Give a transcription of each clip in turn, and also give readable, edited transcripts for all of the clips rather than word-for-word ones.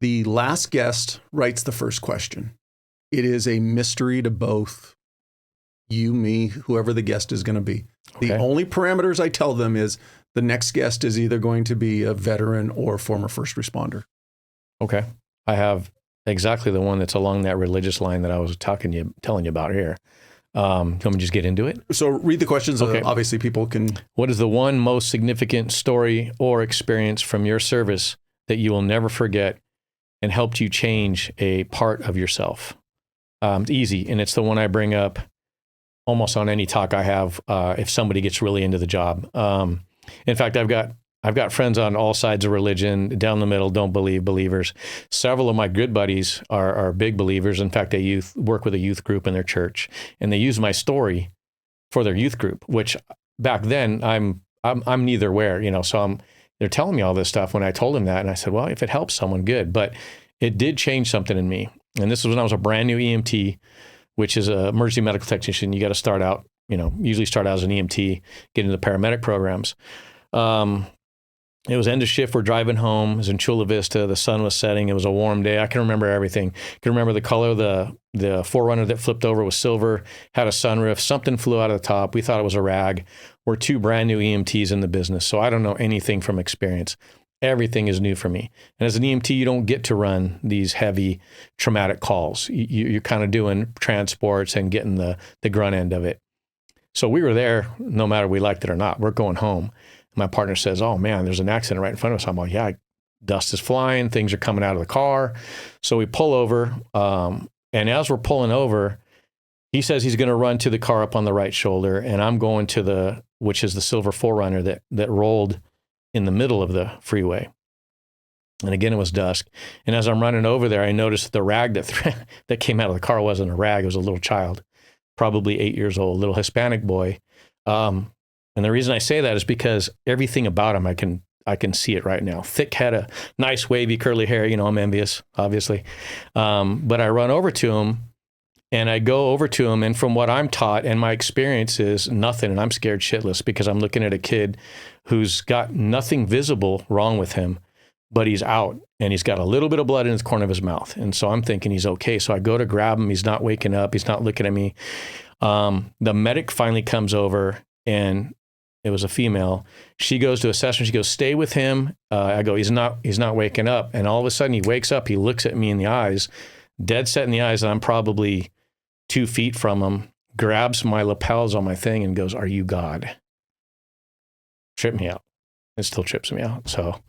The last guest writes the first question. It is a mystery to both you, me, whoever the guest is going to be. Okay. The only parameters I tell them is the next guest is either going to be a veteran or former first responder. Okay. I have exactly the one that's along that religious line that I was telling you about here. Can we just get into it? So read the questions. Okay. Obviously, people can. What is the one most significant story or experience from your service that you will never forget and helped you change a part of yourself? It's easy, and it's the one I bring up almost on any talk I have if somebody gets really into the job. In fact, I've got friends on all sides of religion, down the middle, don't believe, believers. Several of my good buddies are big believers. In fact, they work with a youth group in their church, and they use my story for their youth group, which back then I'm neither where, so they're telling me all this stuff when I told them that. And I said, well, if it helps someone, good. But it did change something in me. And this was when I was a brand new EMT, which is an emergency medical technician. You got to start out, usually start out as an EMT, get into the paramedic programs. It was end of shift. We're driving home. It was in Chula Vista. The sun was setting. It was a warm day. I can remember everything. I can remember the color of the Forerunner that flipped over was silver, had a sunroof. Something flew out of the top. We thought it was a rag. We're two brand new EMTs in the business, so I don't know anything from experience. Everything is new for me. And as an EMT, you don't get to run these heavy traumatic calls. You're kind of doing transports and getting the grunt end of it. So we were there no matter we liked it or not. We're going home. My partner says, oh man, there's an accident right in front of us. I'm like, yeah, dust is flying. Things are coming out of the car. So we pull over. And as we're pulling over, he says he's going to run to the car up on the right shoulder. And I'm going to which is the silver Forerunner that rolled in the middle of the freeway. And again, it was dusk. And as I'm running over there, I noticed the rag that came out of the car wasn't a rag. It was a little child, probably 8 years old, little Hispanic boy. And the reason I say that is because everything about him, I can see it right now. Thick head, a nice wavy curly hair. I'm envious, obviously. But I run over to him, and I go over to him, and from what I'm taught and my experience is nothing, and I'm scared shitless because I'm looking at a kid who's got nothing visible wrong with him, but he's out, and he's got a little bit of blood in the corner of his mouth. And so I'm thinking he's okay. So I go to grab him. He's not waking up. He's not looking at me. The medic finally comes over, and it was a female. She goes to assess him. She goes, stay with him. I go, he's not waking up. And all of a sudden he wakes up. He looks at me in the eyes, dead set in the eyes. And I'm probably 2 feet from him, grabs my lapels on my thing and goes, are you God? Tripped me out. It still trips me out. So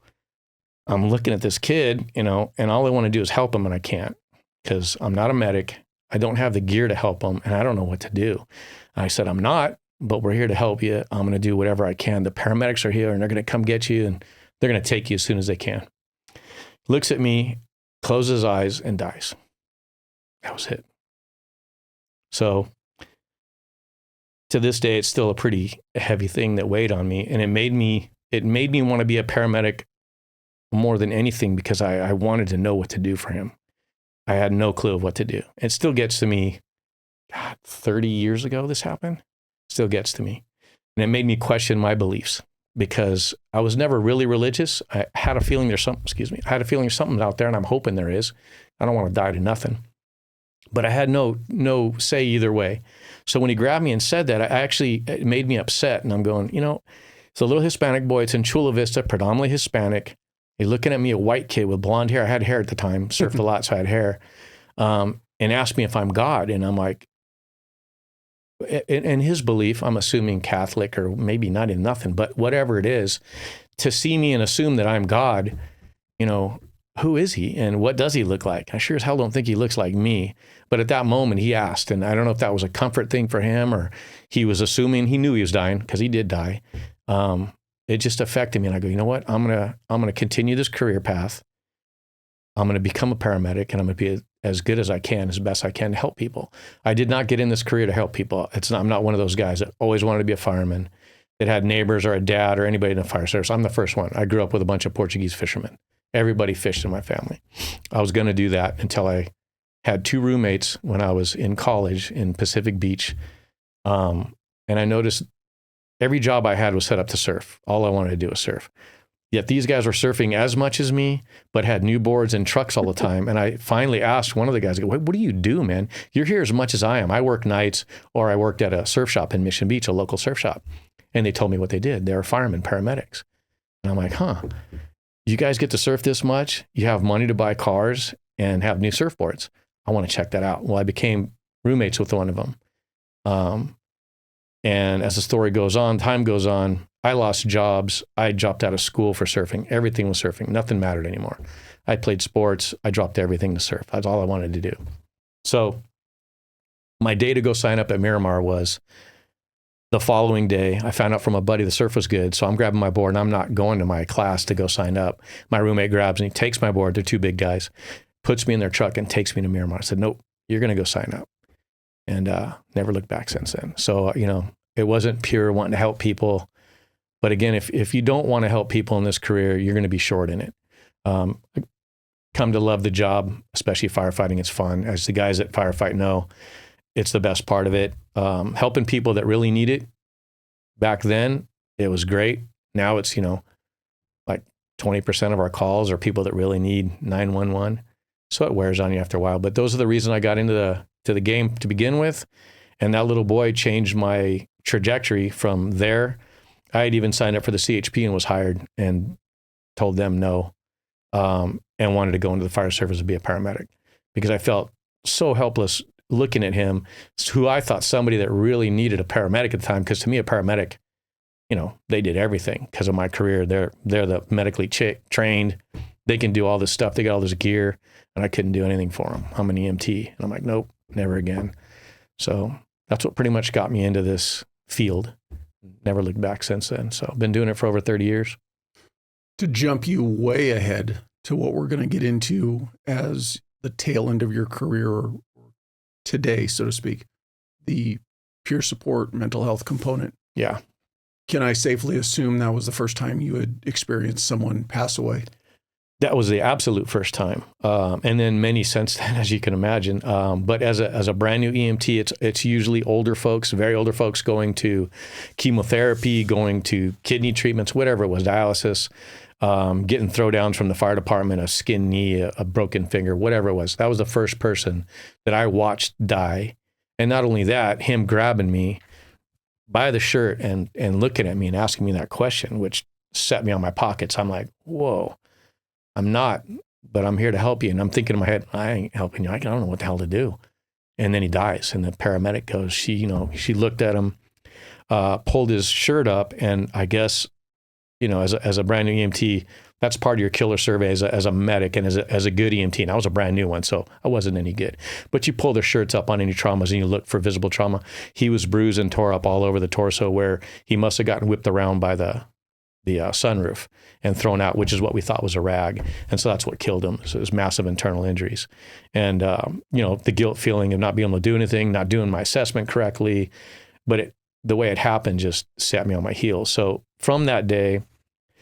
I'm looking at this kid, and all I want to do is help him, and I can't because I'm not a medic. I don't have the gear to help him, and I don't know what to do. I said, I'm not, but we're here to help you. I'm going to do whatever I can. The paramedics are here, and they're going to come get you, and they're going to take you as soon as they can. Looks at me, closes his eyes, and dies. That was it. So to this day, it's still a pretty heavy thing that weighed on me, and it made me want to be a paramedic more than anything because I wanted to know what to do for him. I had no clue of what to do. It still gets to me, God, 30 years ago this happened. Still gets to me. And it made me question my beliefs because I was never really religious. I had a feeling there's something out there, and I'm hoping there is. I don't want to die to nothing. But I had no say either way. So when he grabbed me and said that, it made me upset. And I'm going, it's a little Hispanic boy. It's in Chula Vista, predominantly Hispanic. He's looking at me, a white kid with blonde hair. I had hair at the time, surfed a lot, so I had hair. And asked me if I'm God. And I'm like, in his belief, I'm assuming Catholic or maybe not in nothing, but whatever it is, to see me and assume that I'm God, who is he and what does he look like? I sure as hell don't think he looks like me. But at that moment he asked, and I don't know if that was a comfort thing for him or he was assuming he knew he was dying because he did die. It just affected me. And I go, you know what? I'm going to continue this career path. I'm going to become a paramedic, and I'm going to be as good as I can, as best I can to help people. I did not get in this career to help people. I'm not one of those guys that always wanted to be a fireman that had neighbors or a dad or anybody in the fire service. I'm the first one. I grew up with a bunch of Portuguese fishermen. Everybody fished in my family. I was going to do that until I had 2 roommates when I was in college in Pacific Beach. And I noticed every job I had was set up to surf. All I wanted to do was surf. Yet these guys were surfing as much as me, but had new boards and trucks all the time. And I finally asked one of the guys, I go, what do you do, man? You're here as much as I am. I work nights, or I worked at a surf shop in Mission Beach, a local surf shop. And they told me what they did. They were firemen, paramedics. And I'm like, you guys get to surf this much? You have money to buy cars and have new surfboards. I want to check that out. Well, I became roommates with one of them. And as the story goes on, time goes on, I lost jobs. I dropped out of school for surfing. Everything was surfing. Nothing mattered anymore. I played sports. I dropped everything to surf. That's all I wanted to do. So my day to go sign up at Miramar was the following day. I found out from a buddy the surf was good. So I'm grabbing my board and I'm not going to my class to go sign up. My roommate grabs and he takes my board. They're two big guys, puts me in their truck and takes me to Miramar. I said, nope, you're going to go sign up. And never looked back since then. So, it wasn't pure wanting to help people. But again, if you don't want to help people in this career, you're going to be short in it. Come to love the job, especially firefighting. It's fun. As the guys that firefight know, it's the best part of it. Helping people that really need it. Back then, it was great. Now it's, like 20% of our calls are people that really need 911. So it wears on you after a while. But those are the reasons I got into the game to begin with. And that little boy changed my trajectory from there. I had even signed up for the CHP and was hired and told them no, and wanted to go into the fire service and be a paramedic because I felt so helpless looking at him, who I thought somebody that really needed a paramedic at the time. Because to me, a paramedic, they did everything because of my career. They're the medically trained. They can do all this stuff. They got all this gear, and I couldn't do anything for them. I'm an EMT, and I'm like, nope, never again. So that's what pretty much got me into this field. Never looked back since then. So I've been doing it for over 30 years. To jump you way ahead to what we're going to get into as the tail end of your career or today, so to speak, the peer support mental health component. Yeah. Can I safely assume that was the first time you had experienced someone pass away? That was the absolute first time. And then many since then, as you can imagine. But as a brand new EMT, it's usually older folks, very older folks going to chemotherapy, going to kidney treatments, whatever it was, dialysis, getting throwdowns from the fire department, a skinned knee, a broken finger, whatever it was. That was the first person that I watched die. And not only that, him grabbing me by the shirt and looking at me and asking me that question, which set me on my pockets. I'm like, whoa. I'm not, but I'm here to help you. And I'm thinking in my head, I ain't helping you. I don't know what the hell to do. And then he dies. And the paramedic goes, she looked at him, pulled his shirt up. And I guess, as a brand new EMT, that's part of your killer survey as a medic and as a good EMT. And I was a brand new one, so I wasn't any good. But you pull their shirts up on any traumas and you look for visible trauma. He was bruised and tore up all over the torso where he must have gotten whipped around by the sunroof and thrown out, which is what we thought was a rag. And so that's what killed him. So it was massive internal injuries. And, the guilt feeling of not being able to do anything, not doing my assessment correctly. But the way it happened just set me on my heels. So from that day,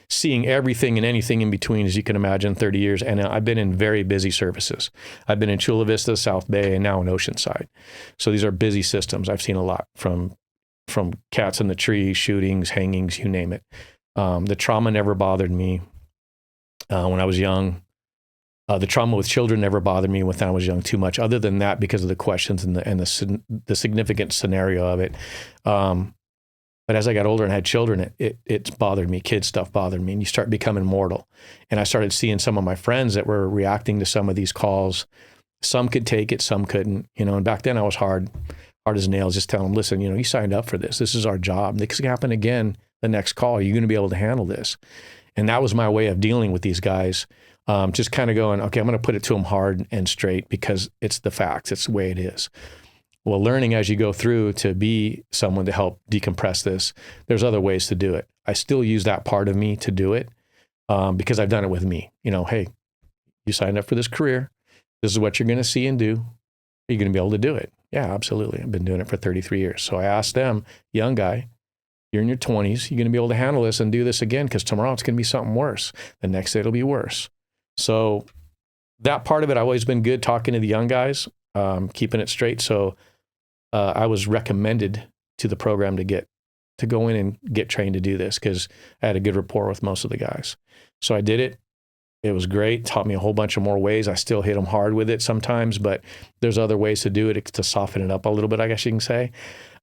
seeing everything and anything in between, as you can imagine, 30 years. And I've been in very busy services. I've been in Chula Vista, South Bay, and now in Oceanside. So these are busy systems. I've seen a lot from cats in the tree, shootings, hangings, you name it. The trauma never bothered me when I was young. The trauma with children never bothered me when I was young too much, other than that because of the questions and the significant scenario of it. But as I got older and had children, it bothered me. Kid stuff bothered me. And you start becoming mortal. And I started seeing some of my friends that were reacting to some of these calls. Some could take it, some couldn't. And back then I was hard as nails, just telling them, listen, you signed up for this. This is our job. This can happen again the next call. You're going to be able to handle this. And that was my way of dealing with these guys. Just kind of going, okay, I'm going to put it to them hard and straight because it's the facts. It's the way it is. Well, learning as you go through to be someone to help decompress this, there's other ways to do it. I still use that part of me to do it because I've done it with me. Hey, you signed up for this career. This is what you're going to see and do. Are you going to be able to do it? Yeah, absolutely. I've been doing it for 33 years. So I asked them, young guy, you're in your 20s. You're going to be able to handle this and do this again because tomorrow it's going to be something worse. The next day it'll be worse. So that part of it, I've always been good talking to the young guys, keeping it straight. So I was recommended to the program to get to go in and get trained to do this because I had a good rapport with most of the guys. So I did it. It was great. Taught me a whole bunch of more ways. I still hit them hard with it sometimes, but there's other ways to do it to soften it up a little bit, I guess you can say.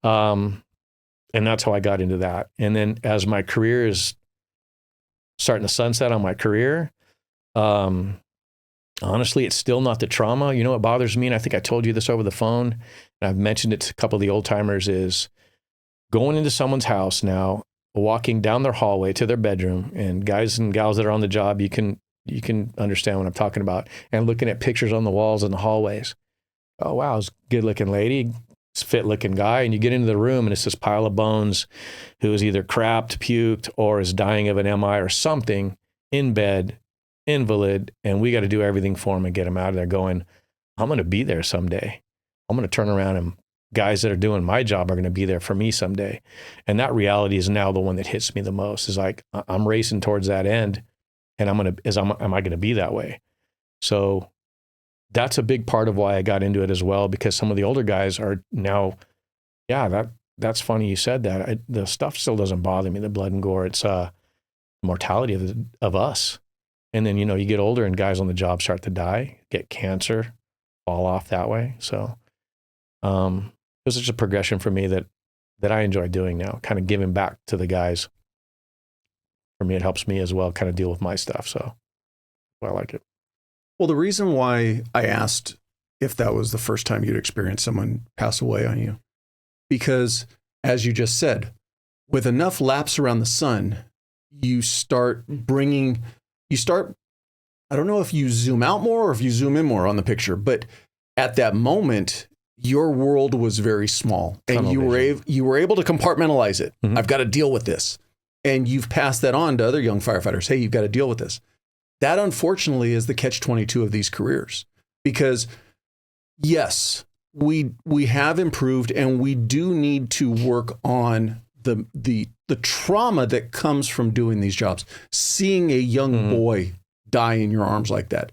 And that's how I got into that. And then as my career is starting to sunset on my career, honestly, it's still not the trauma. You know what bothers me, and I think I told you this over the phone, and I've mentioned it to a couple of the old timers, is going into someone's house now, walking down their hallway to their bedroom, and guys and gals that are on the job, you can understand what I'm talking about, and looking at pictures on the walls in the hallways. Oh, wow, it's a good-looking lady, it's a fit-looking guy, and you get into the room, and it's this pile of bones who is either crapped, puked, or is dying of an MI or something, in bed, invalid, and we got to do everything for him and get him out of there going, I'm going to be there someday. I'm going to turn around and guys that are doing my job are going to be there for me someday. And that reality is now the one that hits me the most, is like, I'm racing towards that end, and am I going to be that way? So that's a big part of why I got into it as well, because some of the older guys are now, that's funny you said that. The stuff still doesn't bother me, the blood and gore. It's mortality of us. And then, you get older and guys on the job start to die, get cancer, fall off that way. So it was just a progression for me that I enjoy doing now, kind of giving back to the guys. For me, it helps me as well kind of deal with my stuff. So I like it. Well, the reason why I asked if that was the first time you'd experienced someone pass away on you, because as you just said, with enough laps around the sun, you start, I don't know if you zoom out more or if you zoom in more on the picture, but at that moment, your world was very small and you were able to compartmentalize it. Mm-hmm. I've got to deal with this. And you've passed that on to other young firefighters. Hey, you've got to deal with this. That, unfortunately, is the catch-22 of these careers. Because, yes, we have improved, and we do need to work on the trauma that comes from doing these jobs. Seeing a young boy die in your arms like that.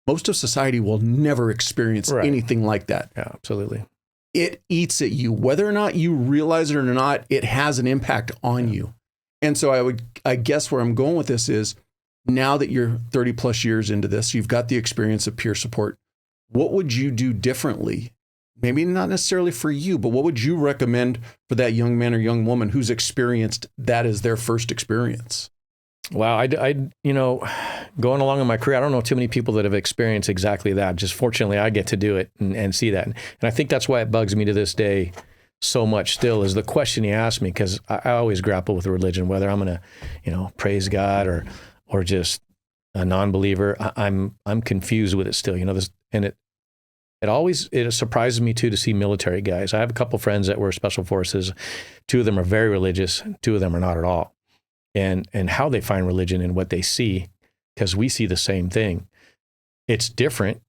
Most of society will never experience anything like that. Yeah, absolutely. It eats at you. Whether or not you realize it or not, it has an impact on you. And so I guess where I'm going with this is, now that you're 30 plus years into this, you've got the experience of peer support. What would you do differently? Maybe not necessarily for you, but what would you recommend for that young man or young woman who's experienced that as their first experience? Wow. I going along in my career, I don't know too many people that have experienced exactly that. Just fortunately, I get to do it and see that. And I think that's why it bugs me to this day so much still, is the question you asked me, because I always grapple with religion, whether I'm going to, praise God or just a non-believer. I'm confused with it still, and it surprises me too to see military guys. I have a couple friends that were special forces. 2 of them are very religious. 2 of them are not at all. And how they find religion and what they see, because we see the same thing. It's different,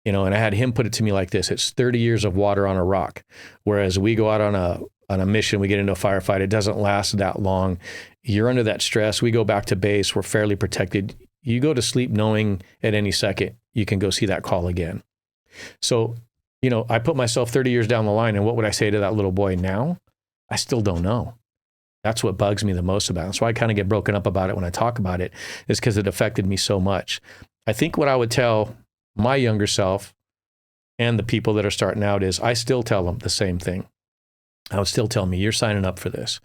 and I had him put it to me like this: it's 30 years of water on a rock. Whereas we go out on a mission, we get into a firefight, it doesn't last that long. You're under that stress. We go back to base. We're fairly protected. You go to sleep knowing at any second you can go see that call again. So, I put myself 30 years down the line, and what would I say to that little boy now? I still don't know. That's what bugs me the most about it. That's why I kind of get broken up about it when I talk about it, is because it affected me so much. I think what I would tell my younger self and the people that are starting out is, I still tell them the same thing. I would still tell me, you're signing up for this.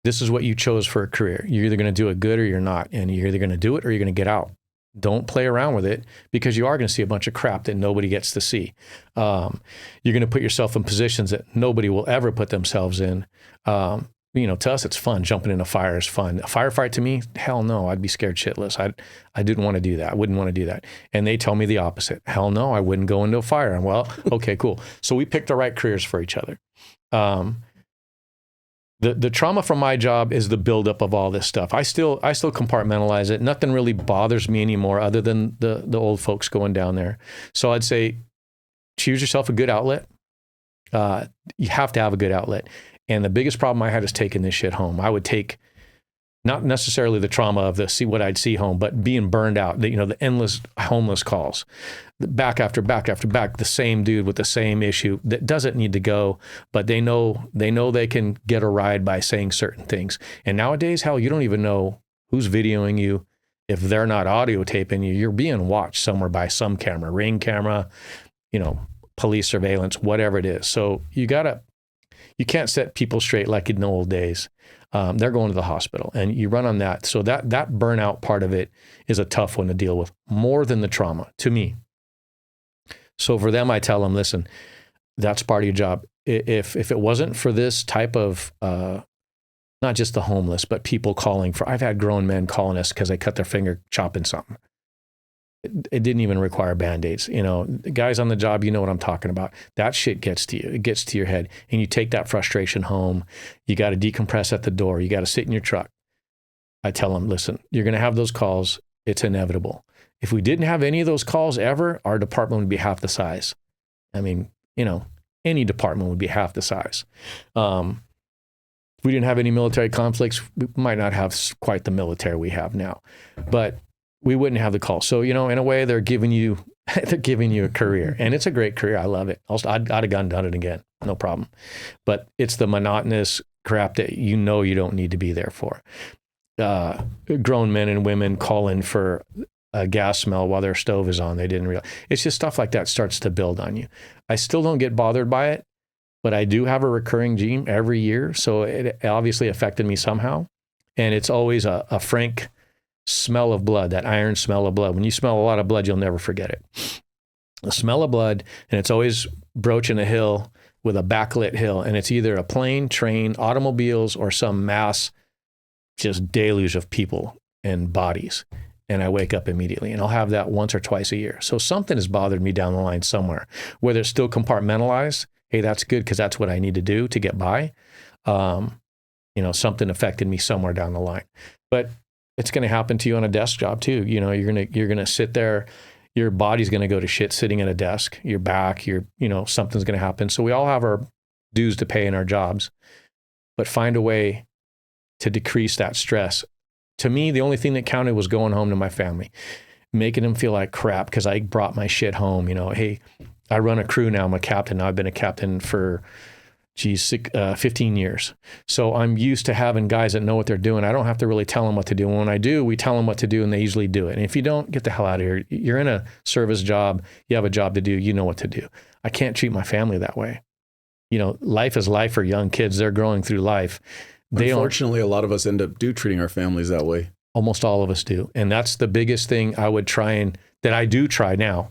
This is what you chose for a career. You're either going to do it good or you're not. And you're either going to do it or you're going to get out. Don't play around with it, because you are going to see a bunch of crap that nobody gets to see. You're going to put yourself in positions that nobody will ever put themselves in. To us, it's fun. Jumping in a fire is fun. A firefight to me, hell no, I'd be scared shitless. I didn't want to do that. I wouldn't want to do that. And they tell me the opposite. Hell no, I wouldn't go into a fire. And well, okay, cool. So we picked the right careers for each other. The trauma from my job is the buildup of all this stuff. I still compartmentalize it. Nothing really bothers me anymore other than the old folks going down there. So I'd say, choose yourself a good outlet. You have to have a good outlet. And the biggest problem I had is taking this shit home. I would take Not necessarily the trauma of the see what I'd see home, but being burned out, the endless homeless calls, back after back after back, the same dude with the same issue that doesn't need to go, but they know they can get a ride by saying certain things. And nowadays, hell, you don't even know who's videoing you. If they're not audio taping you, you're being watched somewhere by some camera, ring camera, police surveillance, whatever it is. So you can't set people straight like in the old days. They're going to the hospital and you run on that. So that burnout part of it is a tough one to deal with, more than the trauma to me. So for them, I tell them, listen, that's part of your job. If it wasn't for this type of, not just the homeless, but people calling for, I've had grown men calling us because they cut their finger chopping something. It didn't even require Band-Aids. The guys on the job, you know what I'm talking about. That shit gets to you. It gets to your head. And you take that frustration home. You got to decompress at the door. You got to sit in your truck. I tell them, listen, you're going to have those calls. It's inevitable. If we didn't have any of those calls ever, our department would be half the size. I mean, any department would be half the size. If we didn't have any military conflicts, we might not have quite the military we have now. But we wouldn't have the call. So, in a way, they're giving you a career, and it's a great career. I love it. I'd have done it again, no problem. But it's the monotonous crap that you don't need to be there for. Grown men and women calling for a gas smell while their stove is on. They didn't realize. It's just stuff like that starts to build on you. I still don't get bothered by it, but I do have a recurring gene every year. So it obviously affected me somehow. And it's always a frank smell of blood, that iron smell of blood. When you smell a lot of blood, you'll never forget it. The smell of blood, and it's always broaching a hill with a backlit hill, and it's either a plane, train, automobiles, or some mass just deluge of people and bodies. And I wake up immediately, and I'll have that once or twice a year. So something has bothered me down the line somewhere, whether it's still compartmentalized. Hey, that's good because that's what I need to do to get by. Something affected me somewhere down the line, but it's going to happen to you on a desk job too. You're going to sit there, your body's going to go to shit sitting at a desk, your back, something's going to happen. So we all have our dues to pay in our jobs, but find a way to decrease that stress. To me, the only thing that counted was going home to my family, making them feel like crap because I brought my shit home. Hey, I run a crew now. I'm a captain. Now I've been a captain for 15 years. So I'm used to having guys that know what they're doing. I don't have to really tell them what to do. And when I do, we tell them what to do and they usually do it. And if you don't, get the hell out of here. You're in a service job. You have a job to do. You know what to do. I can't treat my family that way. Life is life for young kids. They're growing through life. Unfortunately, a lot of us end up treating our families that way. Almost all of us do. And that's the biggest thing I would that I do try now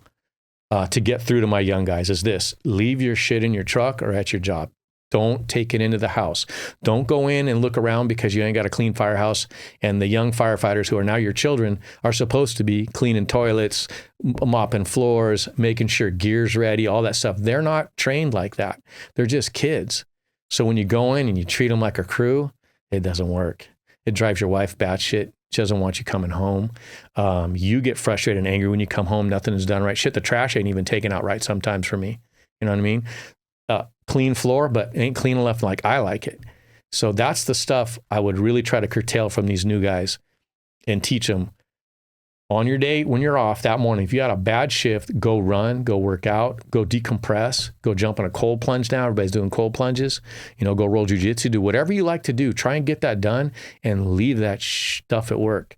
to get through to my young guys is this: leave your shit in your truck or at your job. Don't take it into the house. Don't go in and look around because you ain't got a clean firehouse. And the young firefighters who are now your children are supposed to be cleaning toilets, mopping floors, making sure gear's ready, all that stuff. They're not trained like that. They're just kids. So when you go in and you treat them like a crew, it doesn't work. It drives your wife batshit. She doesn't want you coming home. You get frustrated and angry when you come home. Nothing is done right. Shit, the trash ain't even taken out right sometimes for me. You know what I mean? Clean floor, but ain't clean enough like I like it. So that's the stuff I would really try to curtail from these new guys and teach them on your day when you're off that morning. If you had a bad shift, go run, go work out, go decompress, go jump in a cold plunge now. Everybody's doing cold plunges, go roll jujitsu, do whatever you like to do. Try and get that done and leave that stuff at work.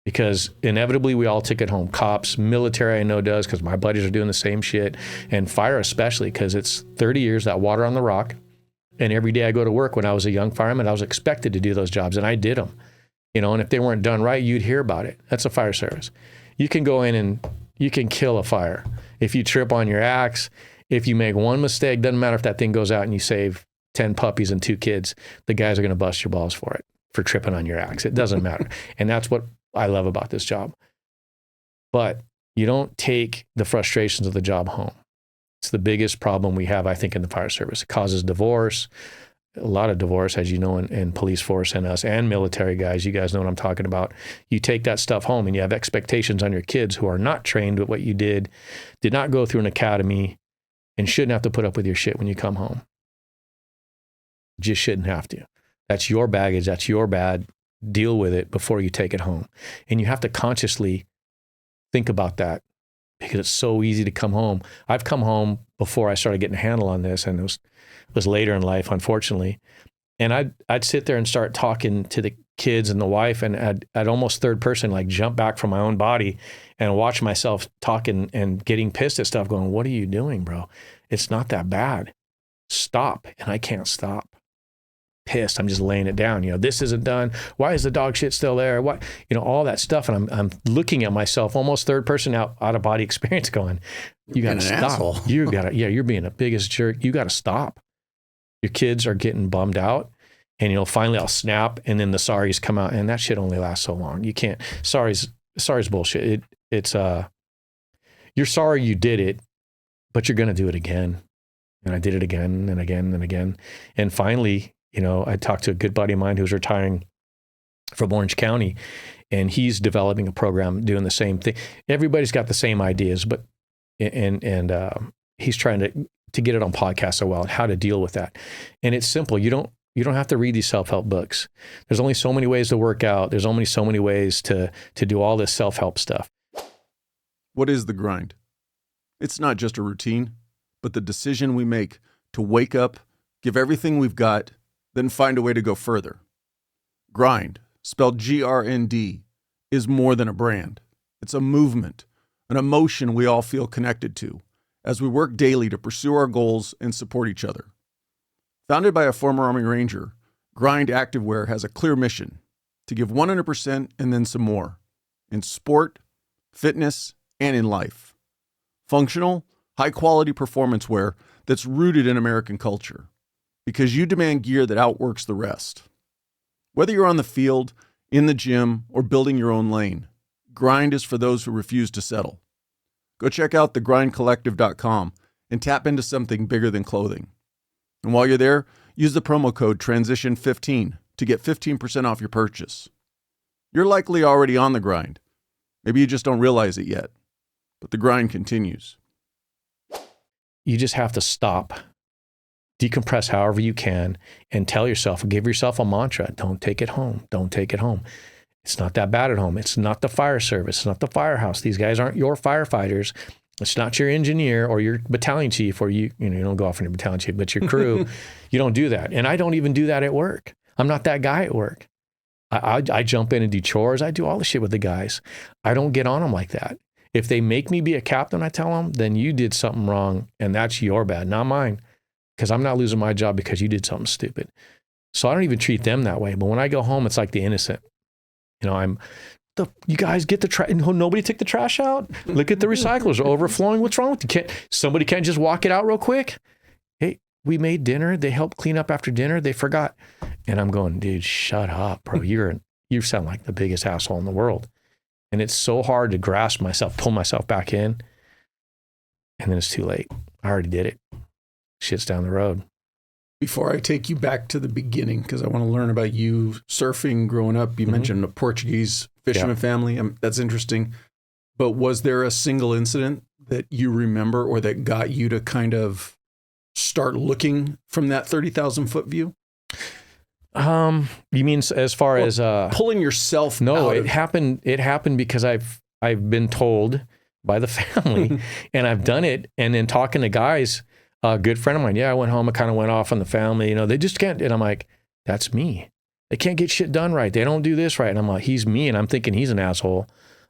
Because inevitably we all take it home. Cops, military, I know does, because my buddies are doing the same shit. And fire especially, because it's 30 years, that water on the rock. And every day I go to work, when I was a young fireman, I was expected to do those jobs, and I did them. And if they weren't done right, you'd hear about it. That's a fire service. You can go in and you can kill a fire. If you trip on your axe, if you make one mistake, doesn't matter if that thing goes out and you save 10 puppies and 2 kids, the guys are going to bust your balls for it, for tripping on your axe. It doesn't matter. And that's what I love about this job. But you don't take the frustrations of the job home. It's the biggest problem we have, I think, in the fire service. It causes divorce, a lot of divorce, as you know, in police force and us and military guys. You guys know what I'm talking about. You take that stuff home and you have expectations on your kids who are not trained with what you did not go through an academy, and shouldn't have to put up with your shit when you come home. Just shouldn't have to. That's your baggage. That's your bad. deal with it before you take it home. And you have to consciously think about that, because it's so easy to come home. I've come home before I started getting a handle on this, and it was later in life, unfortunately. And I'd sit there and start talking to the kids and the wife, and I'd almost third person, like jump back from my own body and watch myself talking and getting pissed at stuff, going, what are you doing, bro? It's not that bad. Stop. And I can't stop. Pissed. I'm just laying it down. This isn't done. Why is the dog shit still there? What, all that stuff. And I'm looking at myself, almost third person out of body experience, going, you got to stop. You're being the biggest jerk. You got to stop. Your kids are getting bummed out, and finally I'll snap, and then the sorries come out, and that shit only lasts so long. You can't. Sorry's bullshit. It's you're sorry you did it, but you're gonna do it again. And I did it again and again and again, and finally, I talked to a good buddy of mine who's retiring from Orange County, and he's developing a program doing the same thing. Everybody's got the same ideas, but he's trying to get it on podcasts as well, and how to deal with that. And it's simple. You don't have to read these self-help books. There's only so many ways to work out. There's only so many ways to do all this self-help stuff. What is the grind? It's not just a routine, but the decision we make to wake up, give everything we've got, then find a way to go further. Grind, spelled GRND, is more than a brand. It's a movement, an emotion we all feel connected to as we work daily to pursue our goals and support each other. Founded by a former Army Ranger, Grind Activewear has a clear mission: to give 100% and then some more, in sport, fitness, and in life. Functional, high-quality performance wear that's rooted in American culture, because you demand gear that outworks the rest. Whether you're on the field, in the gym, or building your own lane, Grind is for those who refuse to settle. Go check out thegrindcollective.com and tap into something bigger than clothing. And while you're there, use the promo code TRANSITION15 to get 15% off your purchase. You're likely already on the grind. Maybe you just don't realize it yet, but the grind continues. You just have to stop, decompress however you can, and tell yourself, give yourself a mantra: don't take it home. Don't take it home. It's not that bad at home. It's not the fire service. It's not the firehouse. These guys aren't your firefighters. It's not your engineer or your battalion chief, or you don't go off on your battalion chief, but your crew. You don't do that. And I don't even do that at work. I'm not that guy at work. I jump in and do chores. I do all the shit with the guys. I don't get on them like that. If they make me be a captain, I tell them, then you did something wrong, and that's your bad, not mine, because I'm not losing my job because you did something stupid. So I don't even treat them that way. But when I go home, it's like the innocent. You guys get the trash. Nobody took the trash out. Look at the recyclers overflowing. What's wrong with you? Somebody can't just walk it out real quick. Hey, we made dinner. They helped clean up after dinner. They forgot. And I'm going, dude, shut up, bro. You sound like the biggest asshole in the world. And it's so hard to grasp myself, pull myself back in. And then it's too late. I already did it. Shit's down the road. Before I take you back to the beginning, because I want to learn about you surfing growing up, you mentioned a Portuguese fisherman family. That's interesting. But was there a single incident that you remember or that got you to kind of start looking from that 30,000 foot view? You mean as far as pulling yourself? No, it happened because I've been told by the family, and I've done it. And then talking to guys, a good friend of mine, I went home and kind of went off on the family, they just can't. And I'm like, that's me. They can't get shit done right. They don't do this right. And I'm like, he's me. And I'm thinking he's an asshole.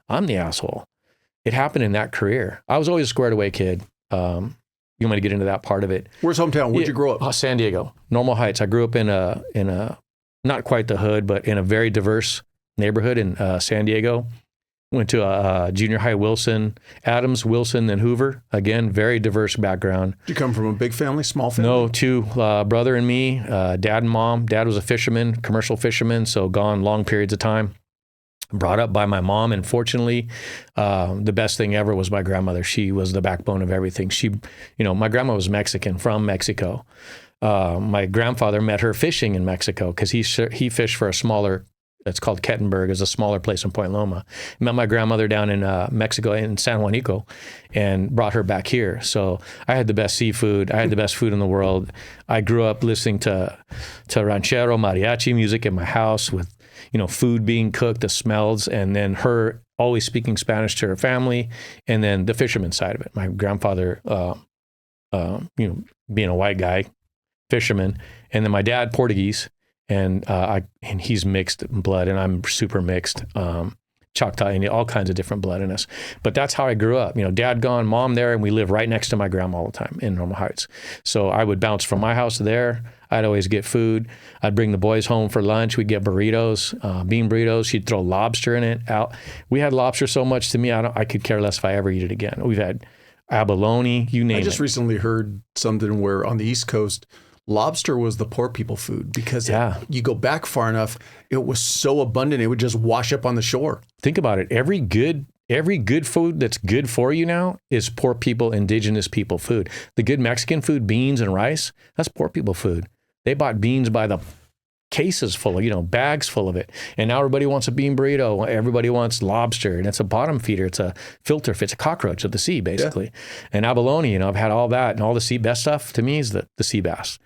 I'm the asshole. It happened in that career. I was always a squared away kid. You want me to get into that part of it? Where's hometown? Where'd you grow up? San Diego, Normal Heights. I grew up in a not quite the hood, but in a very diverse neighborhood in San Diego. Went to a junior high, Wilson, Adams, Wilson, then Hoover. Again, very diverse background. Did you come from a big family, small family? No, two, brother and me, dad and mom. Dad was a fisherman, commercial fisherman, so gone long periods of time. Brought up by my mom, and fortunately, the best thing ever was my grandmother. She was the backbone of everything. My grandma was Mexican, from Mexico. My grandfather met her fishing in Mexico because he fished for a smaller, it's called Kettenberg, is a smaller place in Point Loma. Met my grandmother down in Mexico, in San Juanico, and brought her back here. So I had the best seafood. I had the best food in the world. I grew up listening to ranchero mariachi music in my house with food being cooked, the smells, and then her always speaking Spanish to her family, and then the fisherman side of it. My grandfather, being a white guy, fisherman, and then my dad, Portuguese, and he's mixed blood, and I'm super mixed. Choctaw, and all kinds of different blood in us. But that's how I grew up. Dad gone, mom there, and we live right next to my grandma all the time in Normal Heights. So I would bounce from my house to there. I'd always get food. I'd bring the boys home for lunch. We'd get burritos, bean burritos. She'd throw lobster in it out. We had lobster so much, to me, I could care less if I ever eat it again. We've had abalone, you name it. I just recently heard something where on the East Coast, lobster was the poor people food because you go back far enough, it was so abundant, it would just wash up on the shore. Think about it. Every good food that's good for you now is poor people, indigenous people food. The good Mexican food, beans and rice, that's poor people food. They bought beans by the cases full of, bags full of it. And now everybody wants a bean burrito. Everybody wants lobster, and it's a bottom feeder. It's a filter. It's a cockroach of the sea, basically. Yeah. And abalone, I've had all that, and all the sea best stuff to me is the sea bass.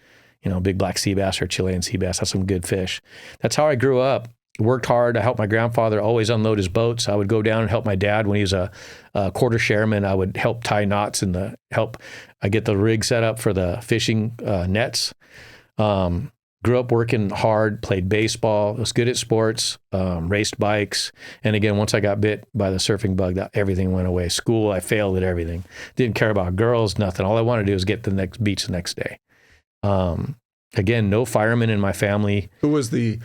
Big black sea bass or Chilean sea bass. That's some good fish. That's how I grew up. Worked hard. I helped my grandfather always unload his boats. I would go down and help my dad when he was a quarter shareman. I would help tie knots and I get the rig set up for the fishing nets. Grew up working hard, played baseball, was good at sports, raced bikes. And again, once I got bit by the surfing bug, everything went away. School, I failed at everything. Didn't care about girls, nothing. All I wanted to do was get to the next beach the next day. Again, no firemen in my family. Who was the,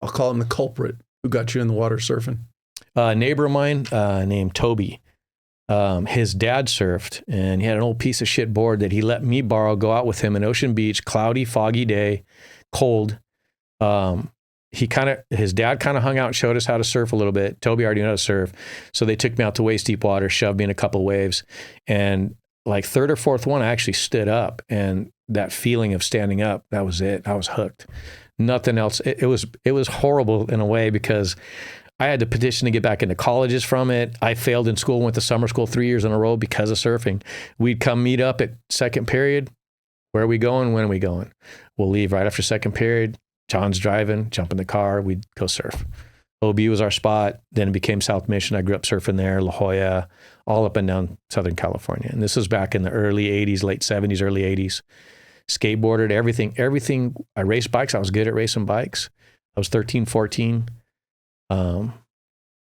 I'll call him the culprit, who got you in the water surfing? A neighbor of mine named Toby. His dad surfed, and he had an old piece of shit board that he let me borrow, go out with him in Ocean Beach, cloudy, foggy day, cold. His dad kind of hung out and showed us how to surf a little bit. Toby already knew how to surf. So they took me out to waist deep water, shoved me in a couple waves, and like third or fourth one, I actually stood up, and that feeling of standing up, that was it. I was hooked. Nothing else. It was horrible in a way because I had to petition to get back into colleges from it. I failed in school, went to summer school 3 years in a row because of surfing. We'd come meet up at second period. Where are we going? When are we going? We'll leave right after second period. John's driving, jump in the car. We'd go surf. OB was our spot. Then it became South Mission. I grew up surfing there, La Jolla, all up and down Southern California. And this was back in the early 80s, late 70s, early 80s. Skateboarded, everything. I raced bikes. I was good at racing bikes. I was 13, 14. And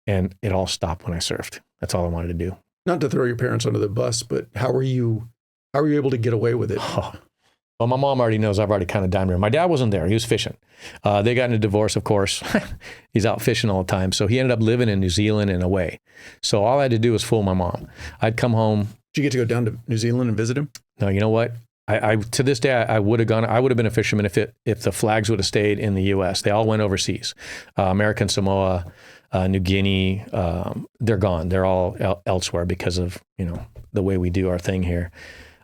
it all stopped when I surfed. That's all I wanted to do. Not to throw your parents under the bus, but how were you able to get away with it? Oh. Well, my mom already knows I've already kind of dined her. My dad wasn't there. He was fishing. They got in a divorce, of course. He's out fishing all the time. So he ended up living in New Zealand and away. So all I had to do was fool my mom. I'd come home. Did you get to go down to New Zealand and visit him? No, you know what? I to this day, I would have gone. I would have been a fisherman if the flags would have stayed in the U.S. They all went overseas. American Samoa, New Guinea, they're gone. They're all elsewhere because of the way we do our thing here.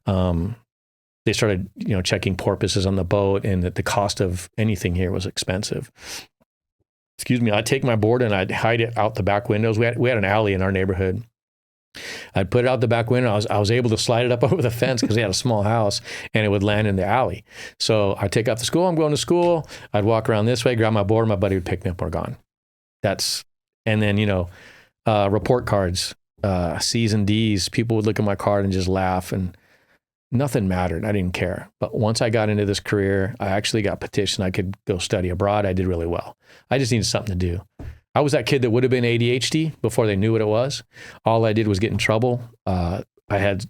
They started checking porpoises on the boat, and the cost of anything here was expensive. Excuse me. I'd take my board and I'd hide it out the back windows. We had an alley in our neighborhood. I'd put it out the back window. I was able to slide it up over the fence because we had a small house, and it would land in the alley. So I'd take off to school. I'm going to school. I'd walk around this way, grab my board. My buddy would pick me up. We're gone. And then, report cards, C's and D's. People would look at my card and just laugh, and nothing mattered. I didn't care. But once I got into this career, I actually got petitioned. I could go study abroad. I did really well. I just needed something to do. I was that kid that would have been ADHD before they knew what it was. All I did was get in trouble. I had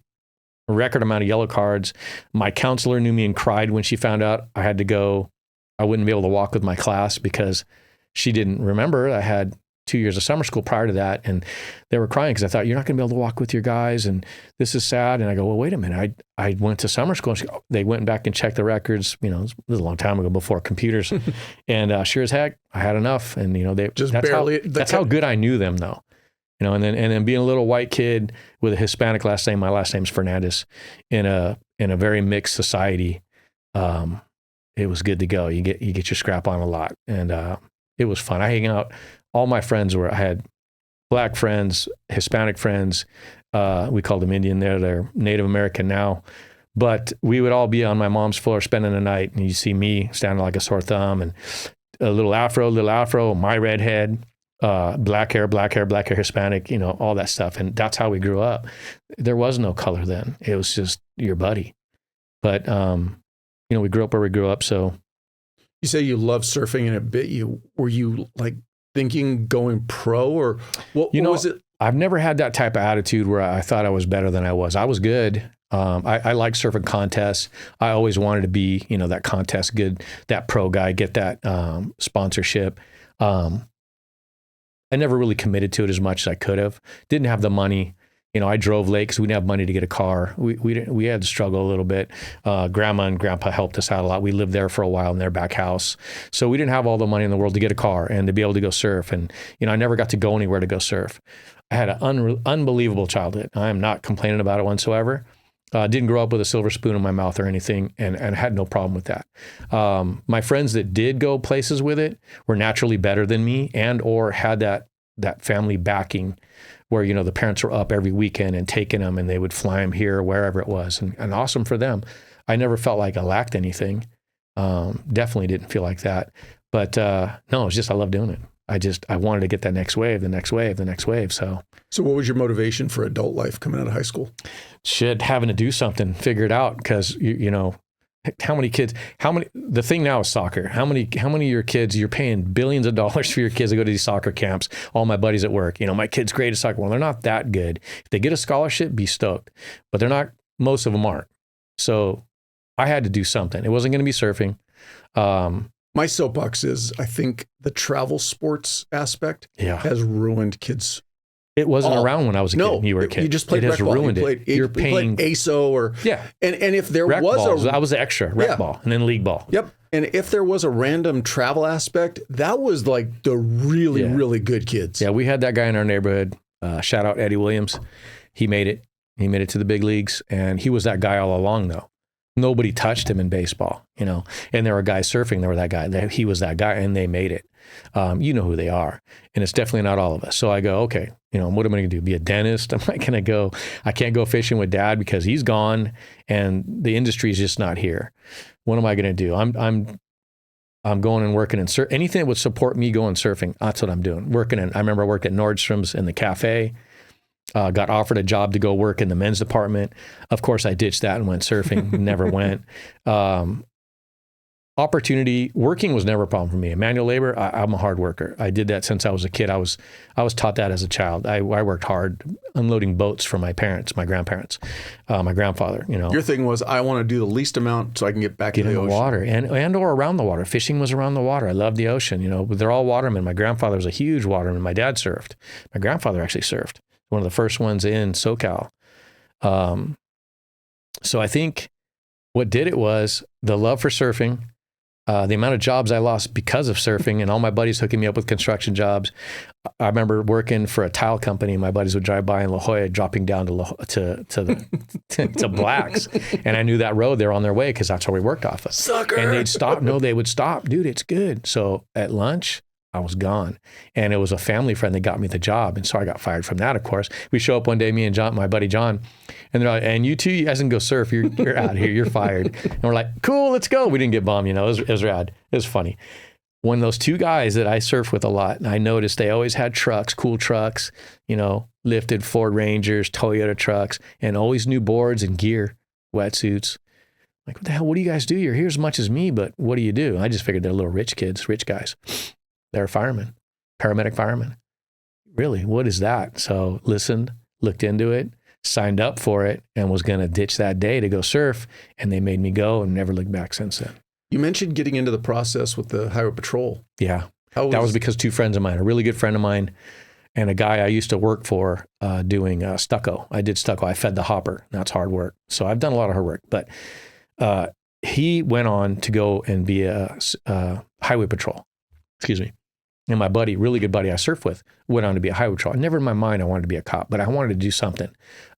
a record amount of yellow cards. My counselor knew me and cried when she found out I had to go. I wouldn't be able to walk with my class because she didn't remember. I had 2 years of summer school prior to that, and they were crying because I thought, you're not going to be able to walk with your guys, and this is sad. And I go, well, wait a minute. I went to summer school. And they went back and checked the records. This was a long time ago before computers, and sure as heck, I had enough. And they just barely. That's how good I knew them, though. And then being a little white kid with a Hispanic last name. My last name's Fernandes. In a very mixed society, it was good to go. You get your scrap on a lot, and it was fun. I hang out. All my friends I had black friends, Hispanic friends. We called them Indian there. They're Native American now. But we would all be on my mom's floor spending the night, and you see me standing like a sore thumb. And a little afro, my redhead, black hair, Hispanic, all that stuff. And that's how we grew up. There was no color then. It was just your buddy. But, we grew up where we grew up. So you say you love surfing and it bit you. Were you like thinking going pro or what was it? I've never had that type of attitude where I thought I was better than I was. I was good. I like surfing contests. I always wanted to be, that contest good, that pro guy, get that sponsorship. I never really committed to it as much as I could have. Didn't have the money. I drove late because we didn't have money to get a car. We had to struggle a little bit. Grandma and grandpa helped us out a lot. We lived there for a while in their back house. So we didn't have all the money in the world to get a car and to be able to go surf. And, I never got to go anywhere to go surf. I had an unbelievable childhood. I am not complaining about it whatsoever. Didn't grow up with a silver spoon in my mouth or anything, and had no problem with that. My friends that did go places with it were naturally better than me and or had that family backing where, the parents were up every weekend and taking them and they would fly them here, wherever it was. And awesome for them. I never felt like I lacked anything. Definitely didn't feel like that. But no, it's just, I love doing it. I wanted to get that next wave. So what was your motivation for adult life coming out of high school? Having to do something, figure it out. Cause how many kids, the thing now is soccer. How many of your kids, you're paying billions of dollars for your kids to go to these soccer camps. All my buddies at work, my kid's great at soccer. Well, they're not that good. If they get a scholarship, be stoked, but they're not, most of them aren't. So I had to do something. It wasn't going to be surfing. My soapbox is, I think the travel sports aspect has ruined kids. It wasn't around when I was a kid. No, you were a kid. You just played rec ball. Ruined you played ASO or And if there rec was balls, I was the extra rec ball and then league ball. Yep. And if there was a random travel aspect, that was like the really, really good kids. Yeah, we had that guy in our neighborhood. Shout out Eddie Williams. He made it. He made it to the big leagues, and he was that guy all along, though. Nobody touched him in baseball, and there were guys surfing. There were that guy. He was that guy, and they made it. You know who they are, and it's definitely not all of us. So I go, okay, what am I going to do? Be a dentist? Am I going to go? I can't go fishing with Dad because he's gone, and the industry is just not here. What am I going to do? I'm going and working in anything that would support me going surfing. That's what I'm doing. I remember I worked at Nordstrom's in the cafe. Got offered a job to go work in the men's department. Of course, I ditched that and went surfing. Never went. Opportunity, working was never a problem for me. Manual labor, I'm a hard worker. I did that since I was a kid. I was taught that as a child. I worked hard unloading boats for my parents, my grandparents, my grandfather. Your thing was, I want to do the least amount so I can get back in the ocean. Water and or around the water. Fishing was around the water. I love the ocean. They're all watermen. My grandfather was a huge waterman. My dad surfed. My grandfather actually surfed. One of the first ones in SoCal. So I think what did it was the love for surfing, the amount of jobs I lost because of surfing, and all my buddies hooking me up with construction jobs. I remember working for a tile company. My buddies would drive by in La Jolla, dropping down to Blacks, and I knew that road. They're on their way because that's where we worked off of. Sucker. And they'd stop. No, they would stop. Dude, it's good. So at lunch, I was gone. And it was a family friend that got me the job. And so I got fired from that, of course. We show up one day, me and John, my buddy John, and they're like, and you two, you guys can go surf. You're out of here. You're fired. And we're like, cool, let's go. We didn't get bummed, It was rad. It was funny. When those two guys that I surfed with a lot, and I noticed they always had trucks, cool trucks, lifted Ford Rangers, Toyota trucks, and always new boards and gear, wetsuits. Like, what the hell, what do you guys do? You're here as much as me, but what do you do? I just figured they're little rich kids, rich guys. They're firemen, paramedic firemen. Really, what is that? So listened, looked into it, signed up for it, and was going to ditch that day to go surf. And they made me go and never looked back since then. You mentioned getting into the process with the highway patrol. Yeah. That was because two friends of mine, a really good friend of mine and a guy I used to work for doing stucco. I did stucco. I fed the hopper. That's hard work. So I've done a lot of hard work. But he went on to go and be a highway patrol. Excuse me. And my buddy, really good buddy I surfed with, went on to be a highway patrol. Never in my mind I wanted to be a cop, but I wanted to do something.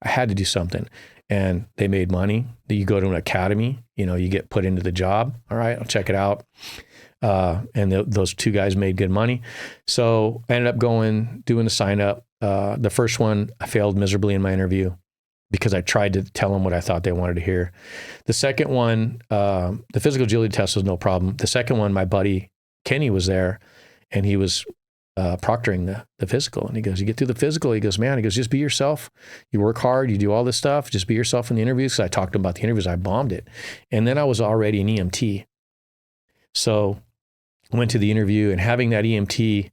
I had to do something. And they made money. You go to an academy, you get put into the job. All right, I'll check it out. And those two guys made good money. So I ended up doing the sign up. The first one, I failed miserably in my interview because I tried to tell them what I thought they wanted to hear. The second one, the physical agility test was no problem. The second one, my buddy Kenny was there, and he was proctoring the physical. And he goes, you get through the physical. He goes, man, he goes, just be yourself. You work hard. You do all this stuff. Just be yourself in the interviews. Because I talked to him about the interviews. I bombed it. And then I was already an EMT. So I went to the interview, and having that EMT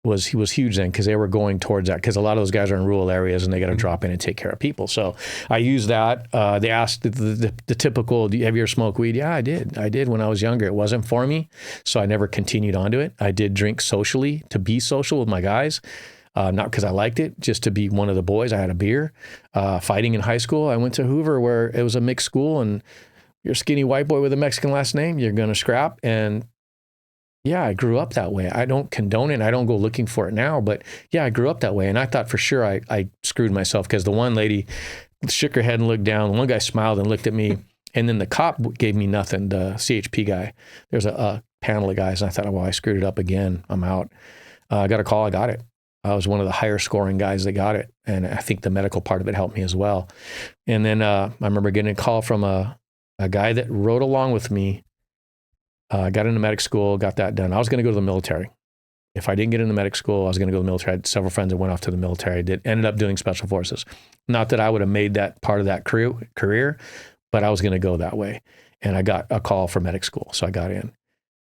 was huge then, because they were going towards that, because a lot of those guys are in rural areas and they got to drop in and take care of people. So I used that. They asked the typical, have you ever smoked weed? Yeah, I did when I was younger. It wasn't for me, so I never continued onto it. I did drink socially, to be social with my guys, not because I liked it, just to be one of the boys. I had a beer. Fighting in high school, I went to Hoover, where it was a mixed school, and you're a skinny white boy with a Mexican last name, you're going to scrap. And yeah, I grew up that way. I don't condone it, and I don't go looking for it now, but yeah, I grew up that way. And I thought for sure I screwed myself, because the one lady shook her head and looked down. The one guy smiled and looked at me. And then the cop gave me nothing, the CHP guy. There's a panel of guys, and I thought, well, I screwed it up again. I'm out. I got a call. I got it. I was one of the higher scoring guys that got it. And I think the medical part of it helped me as well. And then I remember getting a call from a guy that rode along with me. Got into medic school, got that done. I was going to go to the military. If I didn't get into medic school, I was going to go to the military. I had several friends that went off to the military. Ended up doing special forces. Not that I would have made that part of that career, but I was going to go that way. And I got a call for medic school, so I got in.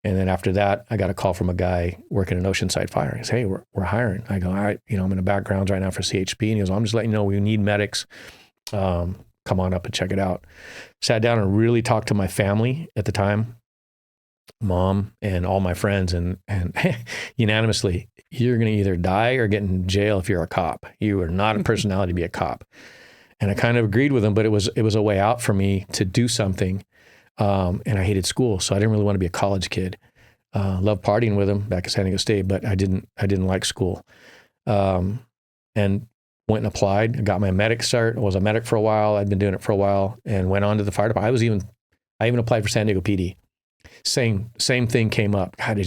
And then after that, I got a call from a guy working in Oceanside Fire. He says, hey, we're hiring. I go, all right, I'm in the backgrounds right now for CHP. And he goes, I'm just letting you know we need medics. Come on up and check it out. Sat down and really talked to my family at the time, mom and all my friends, and unanimously, you're going to either die or get in jail if you're a cop. You are not a personality to be a cop. And I kind of agreed with them, but it was a way out for me to do something. And I hated school, so I didn't really want to be a college kid. Loved partying with them back at San Diego State, but I didn't like school. And went and applied. I got my medic cert. I was a medic for a while. I'd been doing it for a while, and went on to the fire department. I even applied for San Diego PD. Same thing came up. God,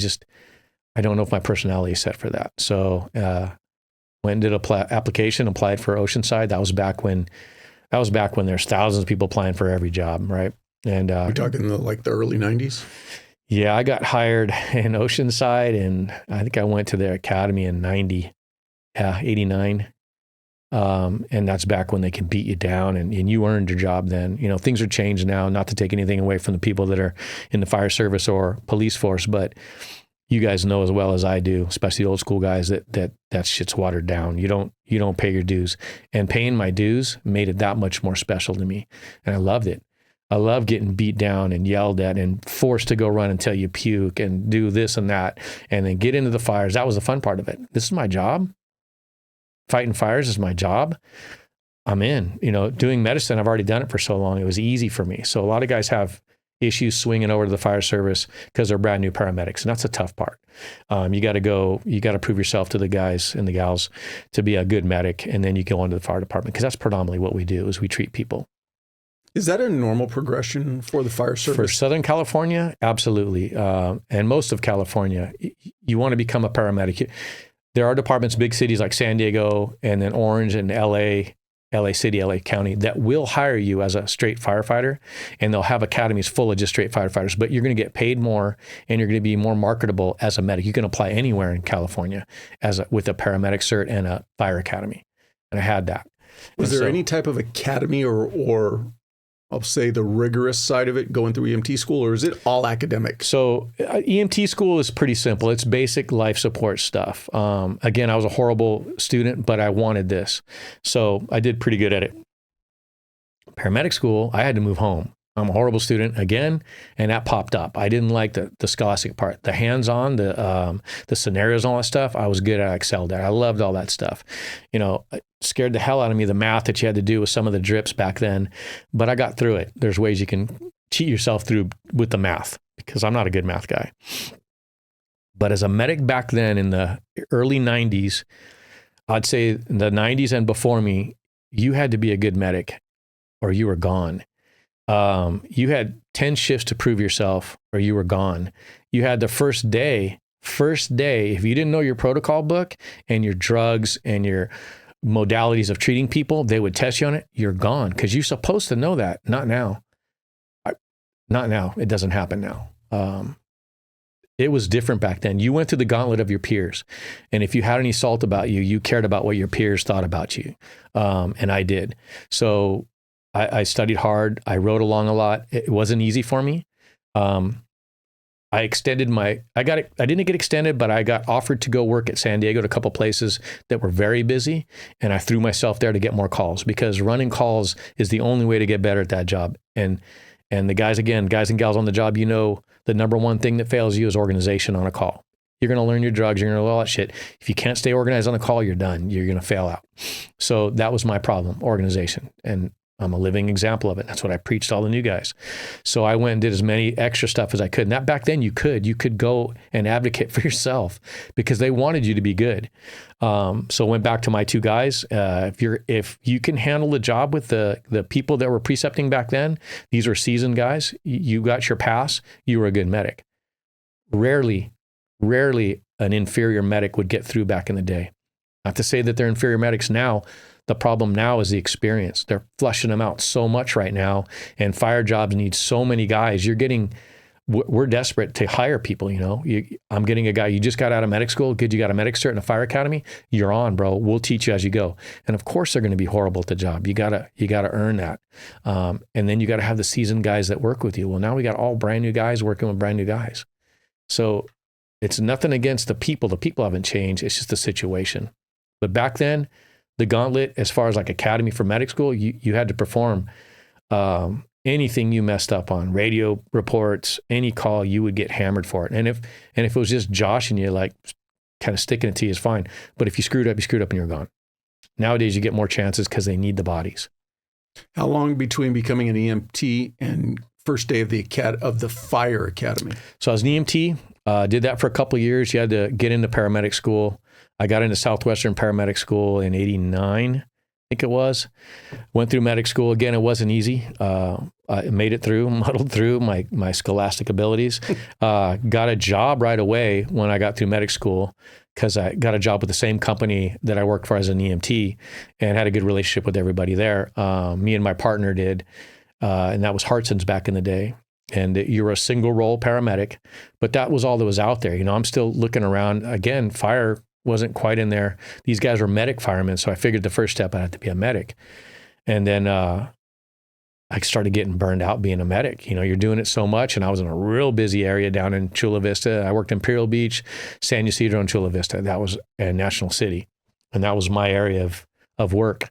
I don't know if my personality is set for that. So went and did an application, applied for Oceanside. That was back when there's thousands of people applying for every job, right? And we're talking the early 90s? Yeah, I got hired in Oceanside, and I think I went to their academy in 89. And that's back when they can beat you down, and you earned your job then. Things are changed now, not to take anything away from the people that are in the fire service or police force, but you guys know as well as I do, especially the old school guys, that shit's watered down. You don't pay your dues. And paying my dues made it that much more special to me. And I loved it. I love getting beat down and yelled at and forced to go run until you puke and do this and that, and then get into the fires. That was the fun part of it. This is my job. Fighting fires is my job. I'm in. Doing medicine, I've already done it for so long. It was easy for me. So a lot of guys have issues swinging over to the fire service because they're brand new paramedics, and that's the tough part. You got to prove yourself to the guys and the gals to be a good medic, and then you go on to the fire department, because that's predominantly what we do, is we treat people. Is that a normal progression for the fire service? For Southern California, absolutely. And most of California, you want to become a paramedic. There are departments, big cities like San Diego and then Orange and LA City, LA County, that will hire you as a straight firefighter, and they'll have academies full of just straight firefighters, but you're going to get paid more, and you're going to be more marketable as a medic. You can apply anywhere in California with a paramedic cert and a fire academy. And I had that. Was there any type of academy or I'll say the rigorous side of it going through EMT school, or is it all academic? So EMT school is pretty simple. It's basic life support stuff. Again, I was a horrible student, but I wanted this. So I did pretty good at it. Paramedic school, I had to move home. I'm a horrible student again, and that popped up. I didn't like the scholastic part, the hands-on, the scenarios, and all that stuff. I was good at, I excelled at. I loved all that stuff. It scared the hell out of me, the math that you had to do with some of the drips back then, but I got through it. There's ways you can cheat yourself through with the math, because I'm not a good math guy. But as a medic back then in the early 90s, I'd say in the 90s and before me, you had to be a good medic or you were gone. You had 10 shifts to prove yourself or you were gone. You had the first day, if you didn't know your protocol book and your drugs and your modalities of treating people, they would test you on it, you're gone, because you're supposed to know that. Not now. Not now. It doesn't happen now. It was different back then. You went through the gauntlet of your peers. And if you had any salt about you, you cared about what your peers thought about you. And I did. So I studied hard. I rode along a lot. It wasn't easy for me. I extended I didn't get extended, but I got offered to go work at San Diego at a couple places that were very busy. And I threw myself there to get more calls, because running calls is the only way to get better at that job. And the guys and gals on the job, the number one thing that fails you is organization on a call. You're going to learn your drugs. You're going to learn all that shit. If you can't stay organized on a call, you're done. You're going to fail out. So that was my problem, organization. And I'm a living example of it. That's what I preached to all the new guys. So I went and did as many extra stuff as I could. And that back then you could go and advocate for yourself because they wanted you to be good. So I went back to my two guys. If you can handle the job with the people that were precepting back then, these were seasoned guys, you got your pass, you were a good medic. Rarely an inferior medic would get through back in the day. Not to say that they're inferior medics now. The problem now is the experience. They're flushing them out so much right now, and fire jobs need so many guys. We're desperate to hire people. I'm getting a guy, you just got out of medic school. Good, you got a medic cert in a fire academy. You're on, bro. We'll teach you as you go. And of course, they're going to be horrible at the job. You gotta earn that. And then you got to have the seasoned guys that work with you. Well, now we got all brand new guys working with brand new guys. So it's nothing against the people. The people haven't changed. It's just the situation. But back then, the gauntlet, as far as like academy for medic school, you had to perform anything you messed up on, radio reports, any call, you would get hammered for it. And if it was just joshing you, like kind of sticking it to you, is fine. But if you screwed up and you're gone. Nowadays, you get more chances because they need the bodies. How long between becoming an EMT and first day of the fire academy? So I was an EMT, did that for a couple of years. You had to get into paramedic school. I got into Southwestern Paramedic School in 89, I think it was. Went through medic school. Again, it wasn't easy. I made it through, muddled through my scholastic abilities. Got a job right away when I got through medic school, because I got a job with the same company that I worked for as an EMT and had a good relationship with everybody there. Me and my partner did, and that was Hartson's back in the day. And you're a single role paramedic, but that was all that was out there. I'm still looking around. Again, fire wasn't quite in there. These guys were medic firemen, so I figured the first step I had to be a medic. And then I started getting burned out being a medic. You're doing it so much, and I was in a real busy area down in Chula Vista. I worked in Imperial Beach, San Ysidro, and Chula Vista. That was a National City, and that was my area of work.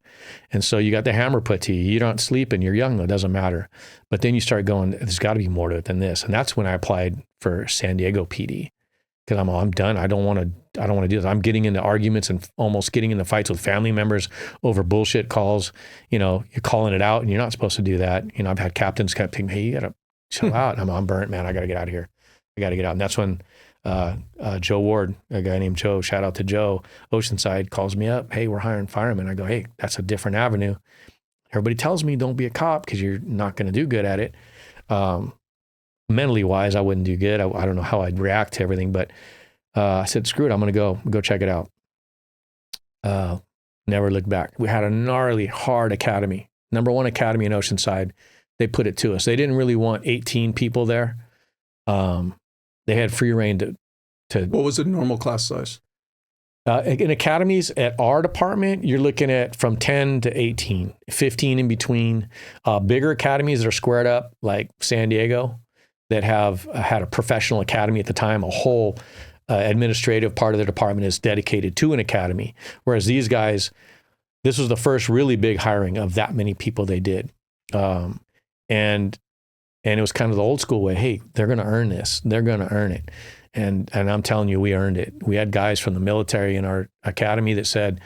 And so you got the hammer put to you. You're not sleeping. You're young. It doesn't matter. But then you start going, there's got to be more to it than this. And that's when I applied for San Diego PD. Because I'm done. I don't want to do this. I'm getting into arguments and almost getting into fights with family members over bullshit calls. You're calling it out, and you're not supposed to do that. I've had captains kept thinking, hey, you got to chill out. I'm burnt, man. I got to get out of here. I got to get out. And that's when Joe Ward, a guy named Joe, shout out to Joe, Oceanside, calls me up. Hey, we're hiring firemen. I go, hey, that's a different avenue. Everybody tells me don't be a cop because you're not going to do good at it. Mentally wise, I wouldn't do good. I don't know how I'd react to everything, but I said, screw it. I'm going to go check it out. Never looked back. We had a gnarly, hard academy. Number one academy in Oceanside. They put it to us. They didn't really want 18 people there. They had free reign to. What was the normal class size? In academies at our department, you're looking at from 10 to 18, 15 in between. Bigger academies that are squared up, like San Diego, that have had a professional academy at the time, a whole administrative part of the department is dedicated to an academy. Whereas these guys, this was the first really big hiring of that many people they did. And it was kind of the old school way, hey, they're going to earn this. They're going to earn it. And I'm telling you, we earned it. We had guys from the military in our academy that said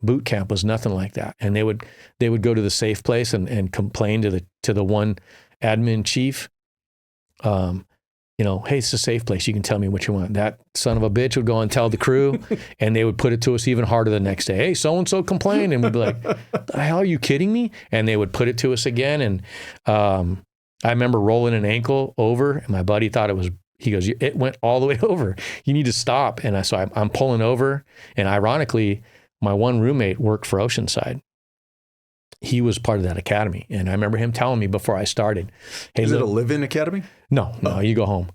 boot camp was nothing like that. And they would go to the safe place and complain to the one admin chief, hey, it's a safe place. You can tell me what you want. That son of a bitch would go and tell the crew, and they would put it to us even harder the next day. Hey, so-and-so complained. And we'd be like, the hell, are you kidding me? And they would put it to us again. And I remember rolling an ankle over, and my buddy thought he goes, it went all the way over. You need to stop. And so I'm pulling over. And ironically, my one roommate worked for Oceanside. He was part of that academy. And I remember him telling me before I started, hey, is it a live-in academy? No, you go home.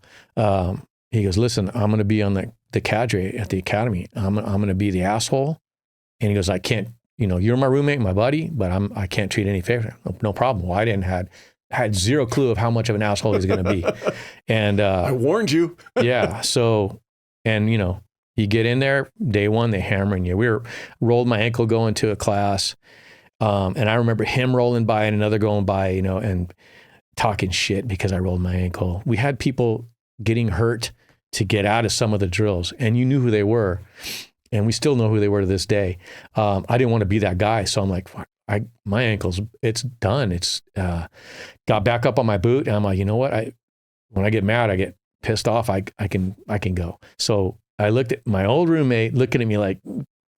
he goes, listen, I'm going to be on the cadre at the academy. I'm going to be the asshole. And he goes, I can't, you're my roommate, my buddy, but I can't treat any favor. No problem. Well, I had zero clue of how much of an asshole he's going to be. And I warned you. yeah. So, and you get in there, day one, they hammering you. Rolled my ankle going to a class. And I remember him rolling by and another going by, and talking shit because I rolled my ankle. We had people getting hurt to get out of some of the drills, and you knew who they were. And we still know who they were to this day. I didn't want to be that guy. So I'm like, my ankle's, it's done. It's got back up on my boot. And I'm like, you know what? When I get mad, I get pissed off. I can go. So I looked at my old roommate looking at me like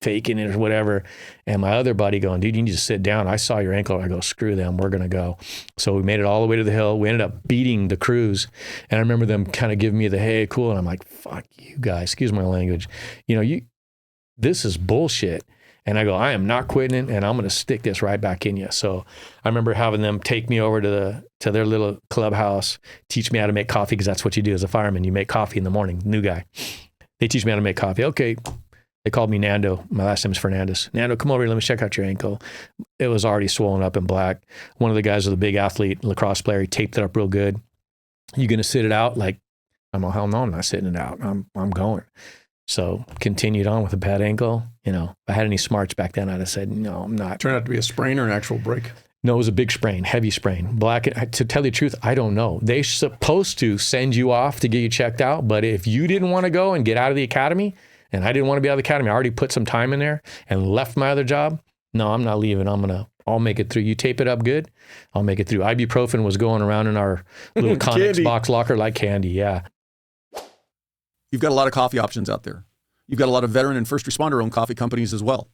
faking it or whatever. And my other buddy going, dude, you need to sit down. I saw your ankle. I go, screw them. We're going to go. So we made it all the way to the hill. We ended up beating the crews. And I remember them kind of giving me the, hey, cool. And I'm like, fuck you guys. Excuse my language. This is bullshit. And I go, I am not quitting it, and I'm going to stick this right back in you. So I remember having them take me over to their little clubhouse, teach me how to make coffee, because that's what you do as a fireman. You make coffee in the morning, new guy. They teach me how to make coffee. Okay. They called me Nando. My last name is Fernandes. Nando, come over here. Let me check out your ankle. It was already swollen up and black. One of the guys was a big athlete, lacrosse player. He taped it up real good. You going to sit it out? Like, I'm like, hell no, I'm not sitting it out. I'm going. So continued on with a bad ankle. If I had any smarts back then, I'd have said, no, I'm not. Turned out to be a sprain or an actual break? No, it was a big sprain, heavy sprain. Black. To tell you the truth, I don't know. They're supposed to send you off to get you checked out. But if you didn't want to go and get out of the academy, and I didn't want to be out of the academy, I already put some time in there and left my other job. No, I'm not leaving. I'll make it through. You tape it up good, I'll make it through. Ibuprofen was going around in our little Connex box locker like candy. Yeah. You've got a lot of coffee options out there. You've got a lot of veteran and first responder-owned coffee companies as well.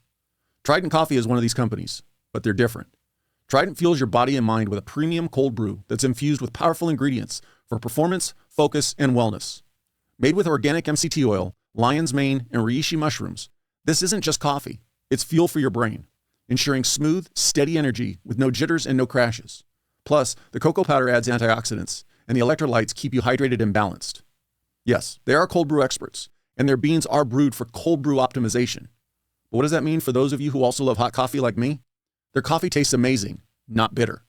Trident Coffee is one of these companies, but they're different. Trident fuels your body and mind with a premium cold brew that's infused with powerful ingredients for performance, focus, and wellness. Made with organic MCT oil, lion's mane, and reishi mushrooms, this isn't just coffee. It's fuel for your brain, ensuring smooth, steady energy with no jitters and no crashes. Plus, the cocoa powder adds antioxidants, and the electrolytes keep you hydrated and balanced. Yes, they are cold brew experts, and their beans are brewed for cold brew optimization. But what does that mean for those of you who also love hot coffee like me? Their coffee tastes amazing, not bitter.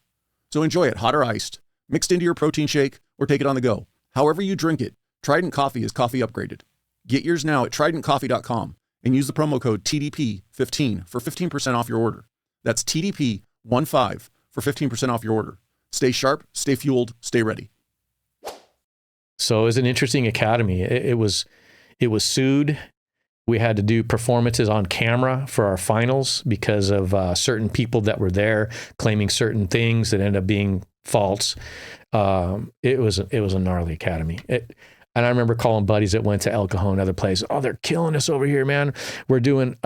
So enjoy it hot or iced, mixed into your protein shake, or take it on the go. However you drink it, Trident Coffee is coffee upgraded. Get yours now at tridentcoffee.com and use the promo code TDP15 for 15% off your order. That's TDP15 for 15% off your order. Stay sharp, stay fueled, stay ready. So it was an interesting academy. It was sued. We had to do performances on camera for our finals because of certain people that were there claiming certain things that ended up being false. It was a gnarly academy. And I remember calling buddies that went to El Cajon, other places. Oh, they're killing us over here, man. We're doing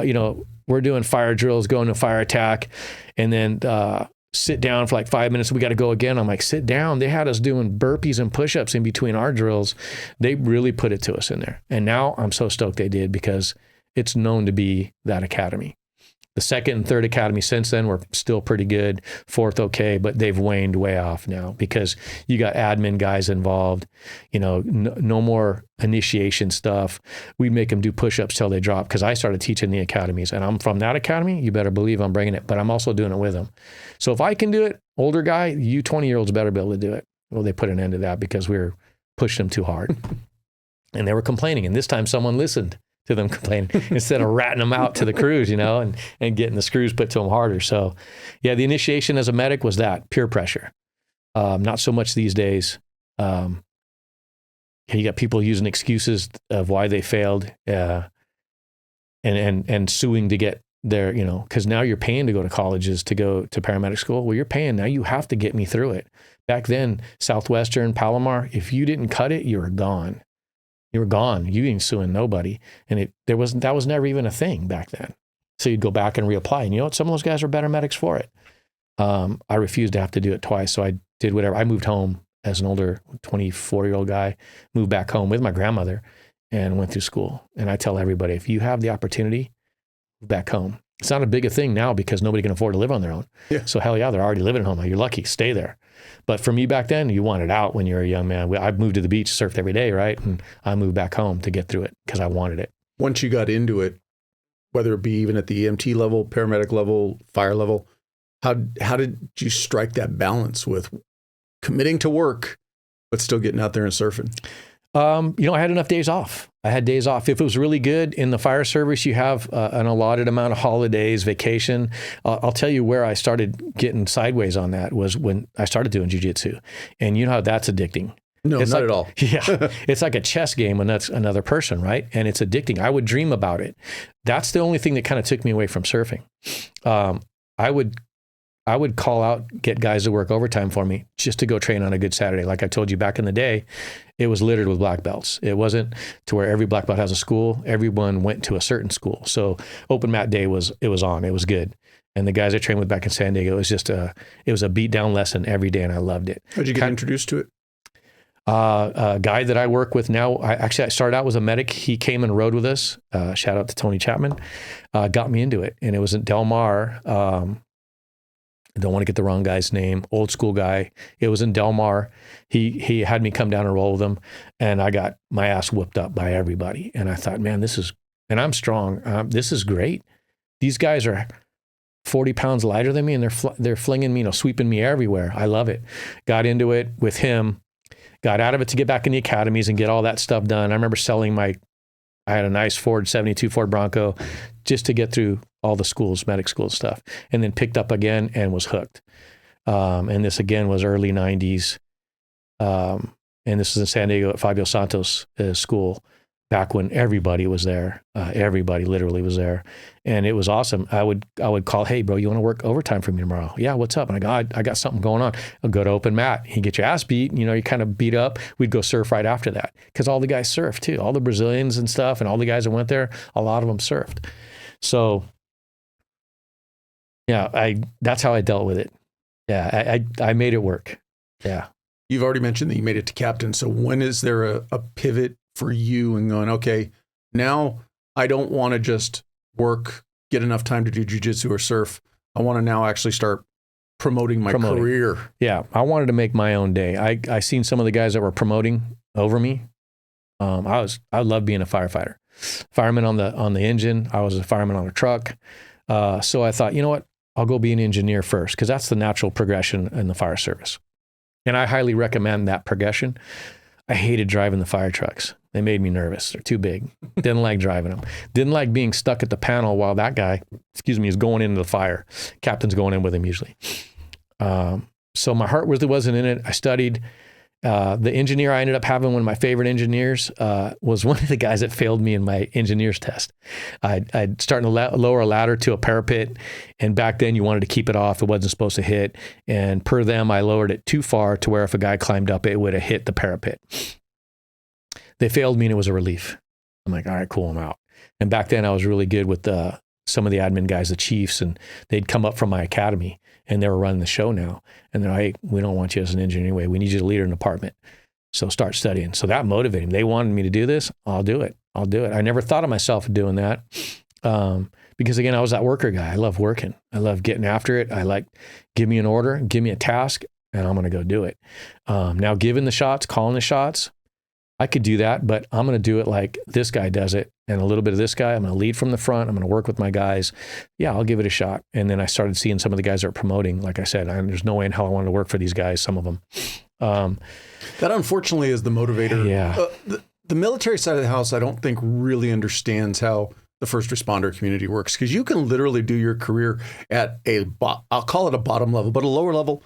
fire drills, going to fire attack, and then sit down for like 5 minutes. We got to go again. I'm like, sit down. They had us doing burpees and push-ups in between our drills. They really put it to us in there. And now I'm so stoked they did, because it's known to be that academy. The second and third academy since then were still pretty good. Fourth, okay, but they've waned way off now because you got admin guys involved. No more initiation stuff. We make them do push-ups till they drop, because I started teaching the academies, and I'm from that academy. You better believe I'm bringing it, but I'm also doing it with them. So if I can do it, older guy, you 20-year-olds better be able to do it. Well, they put an end to that because we were pushing them too hard. And they were complaining, and this time someone listened to them complaining instead of ratting them out to the crews, and getting the screws put to them harder. So yeah, the initiation as a medic was that, peer pressure. Not so much these days. You got people using excuses of why they failed, and suing to get their, because now you're paying to go to colleges to go to paramedic school. Well, you're paying now. You have to get me through it. Back then, Southwestern, Palomar, if you didn't cut it, you were gone. You were gone. You ain't suing nobody. And that was never even a thing back then. So you'd go back and reapply. And you know what? Some of those guys are better medics for it. I refused to have to do it twice. So I did whatever. I moved home as an older 24-year-old guy, moved back home with my grandmother and went through school. And I tell everybody, if you have the opportunity, move back home. It's not a big a thing now because nobody can afford to live on their own. Yeah. So hell yeah, they're already living at home. You're lucky, stay there. But for me back then, you wanted out when you're a young man. I moved to the beach, surfed every day, right? And I moved back home to get through it because I wanted it. Once you got into it, whether it be even at the EMT level, paramedic level, fire level, how did you strike that balance with committing to work, but still getting out there and surfing? I had enough days off. I had days off. If it was really good in the fire service, you have an allotted amount of holidays, vacation. I'll tell you where I started getting sideways on that was when I started doing jiu-jitsu. And you know how that's addicting. No, it's not like, at all. Yeah. It's like a chess game when that's another person, right? And it's addicting. I would dream about it. That's the only thing that kind of took me away from surfing. I would call out, get guys to work overtime for me just to go train on a good Saturday. Like I told you back in the day, it was littered with black belts. It wasn't to where every black belt has a school. Everyone went to a certain school. So open mat day was on. It was good. And the guys I trained with back in San Diego, it was a beat down lesson every day, and I loved it. How'd you get introduced to it? A guy that I work with now, I started out as a medic. He came and rode with us. Shout out to Tony Chapman. Got me into it. And it was in Del Mar. I don't want to get the wrong guy's name, old school guy. It was in Del Mar. He had me come down and roll with him, and I got my ass whooped up by everybody. And I thought, man, and I'm strong. This is great. These guys are 40 pounds lighter than me, and they're flinging me, sweeping me everywhere. I love it. Got into it with him, got out of it to get back in the academies and get all that stuff done. I remember selling I had a nice 72 Ford Bronco just to get through all the schools, medic school stuff, and then picked up again and was hooked. And this again was early 90s. And this was in San Diego at Fabio Santos' school, back when everybody was there. Everybody literally was there. And it was awesome. I would call, hey, bro, you want to work overtime for me tomorrow? Yeah, what's up? And I go, I got something going on. I'll go to open mat. You get your ass beat. You kind of beat up. We'd go surf right after that because all the guys surfed too. All the Brazilians and stuff and all the guys that went there, a lot of them surfed. So yeah, that's how I dealt with it. Yeah, I made it work. Yeah. You've already mentioned that you made it to captain. So when is there a pivot for you and going, okay, now I don't want to just work, get enough time to do jiu-jitsu or surf. I want to now actually start promoting my career. Yeah, I wanted to make my own day. I seen some of the guys that were promoting over me. I love being a firefighter. Fireman on the engine. I was a fireman on a truck. So I thought, you know what? I'll go be an engineer first because that's the natural progression in the fire service. And I highly recommend that progression. I hated driving the fire trucks. They made me nervous. They're too big. Didn't like driving them. Didn't like being stuck at the panel while that guy, is going into the fire. Captain's going in with him usually. So my heart really wasn't in it. I studied. The engineer I ended up having, one of my favorite engineers, was one of the guys that failed me in my engineer's test. I'd starting to lower a ladder to a parapet, and back then you wanted to keep it off. It wasn't supposed to hit. And per them, I lowered it too far to where if a guy climbed up, it would have hit the parapet. They failed me, and it was a relief. I'm like, all right, cool, I'm out. And back then I was really good with some of the admin guys, the chiefs, and they'd come up from my academy. And they were running the show now. And they're like, hey, we don't want you as an engineer anyway. We need you to lead an department. So start studying. So that motivated me. They wanted me to do this. I'll do it. I never thought of myself doing that. Because again, I was that worker guy. I love working. I love getting after it. I like, give me an order, give me a task, and I'm going to go do it. Now, giving the shots, calling the shots, I could do that, but I'm going to do it like this guy does it. And a little bit of this guy, I'm going to lead from the front. I'm going to work with my guys. Yeah, I'll give it a shot. And then I started seeing some of the guys that are promoting. Like I said, there's no way in hell I wanted to work for these guys, some of them. That unfortunately is the motivator. Yeah. The military side of the house, I don't think really understands how the first responder community works, because you can literally do your career at I'll call it a bottom level, but a lower level,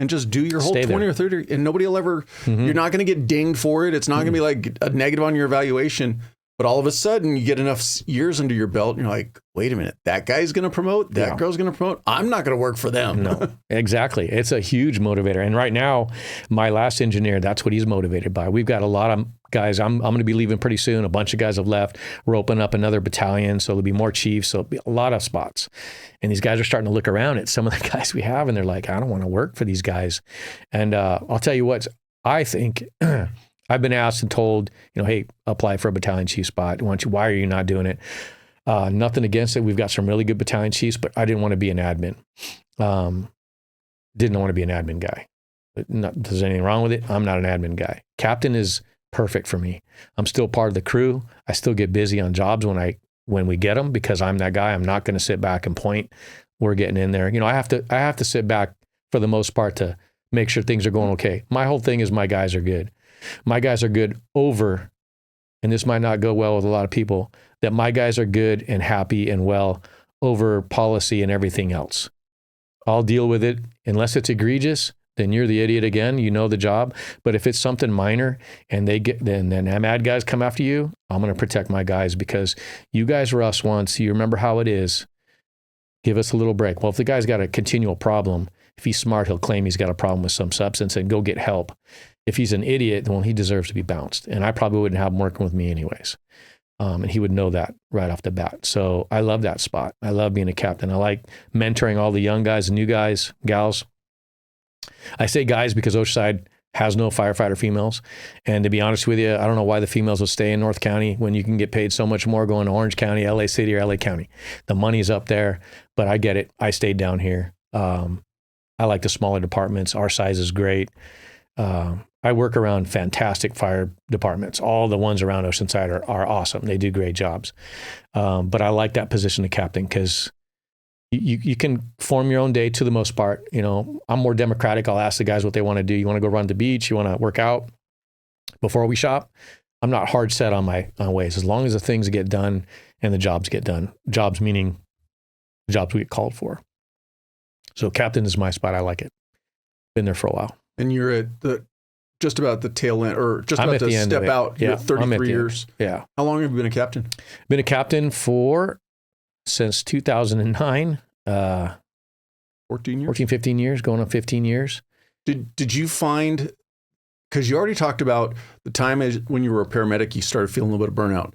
and just do your whole 20 or 30, and nobody will ever, you're not going to get dinged for it. It's not going to be like a negative on your evaluation. But all of a sudden, you get enough years under your belt, and you're like, wait a minute, that guy's going to promote, that girl's going to promote. I'm not going to work for them. No, exactly. It's a huge motivator. And right now, my last engineer, that's what he's motivated by. We've got a lot of guys. I'm going to be leaving pretty soon. A bunch of guys have left. We're opening up another battalion, so there'll be more chiefs. So it'll be a lot of spots. And these guys are starting to look around at some of the guys we have, and they're like, I don't want to work for these guys. And I'll tell you what, I think... I've been asked and told, hey, apply for a battalion chief spot. Why are you not doing it? Nothing against it. We've got some really good battalion chiefs, but I didn't want to be an admin. Didn't want to be an admin guy. There's anything wrong with it. I'm not an admin guy. Captain is perfect for me. I'm still part of the crew. I still get busy on jobs when we get them, because I'm that guy. I'm not going to sit back and point. We're getting in there. I have to sit back for the most part to make sure things are going okay. My whole thing is my guys are good. My guys are good over, and this might not go well with a lot of people, that my guys are good and happy and well over policy and everything else. I'll deal with it. Unless it's egregious, then you're the idiot again. You know the job. But if it's something minor and then mad guys come after you, I'm going to protect my guys, because you guys were us once. You remember how it is. Give us a little break. Well, if the guy's got a continual problem, if he's smart, he'll claim he's got a problem with some substance and go get help. If he's an idiot, well, he deserves to be bounced. And I probably wouldn't have him working with me anyways. And he would know that right off the bat. So I love that spot. I love being a captain. I like mentoring all the young guys and new guys, gals. I say guys because Oceanside has no firefighter females. And to be honest with you, I don't know why the females will stay in North County when you can get paid so much more going to Orange County, LA City, or LA County. The money's up there, but I get it. I stayed down here. I like the smaller departments. Our size is great. I work around fantastic fire departments. All the ones around Oceanside are awesome. They do great jobs. But I like that position of captain, because you can form your own day to the most part. I'm more democratic. I'll ask the guys what they want to do. You want to go run to the beach? You want to work out before we shop? I'm not hard set on my ways, as long as the things get done and the jobs get done. Jobs meaning the jobs we get called for. So captain is my spot. I like it. Been there for a while. And you're at just about the tail end, or just about to step out. Yeah, you're 33 years. Yeah. How long have you been a captain? Been a captain since 2009. 14 years? 14, 15 years, going on 15 years. Did you find, because you already talked about the time when you were a paramedic, you started feeling a little bit of burnout.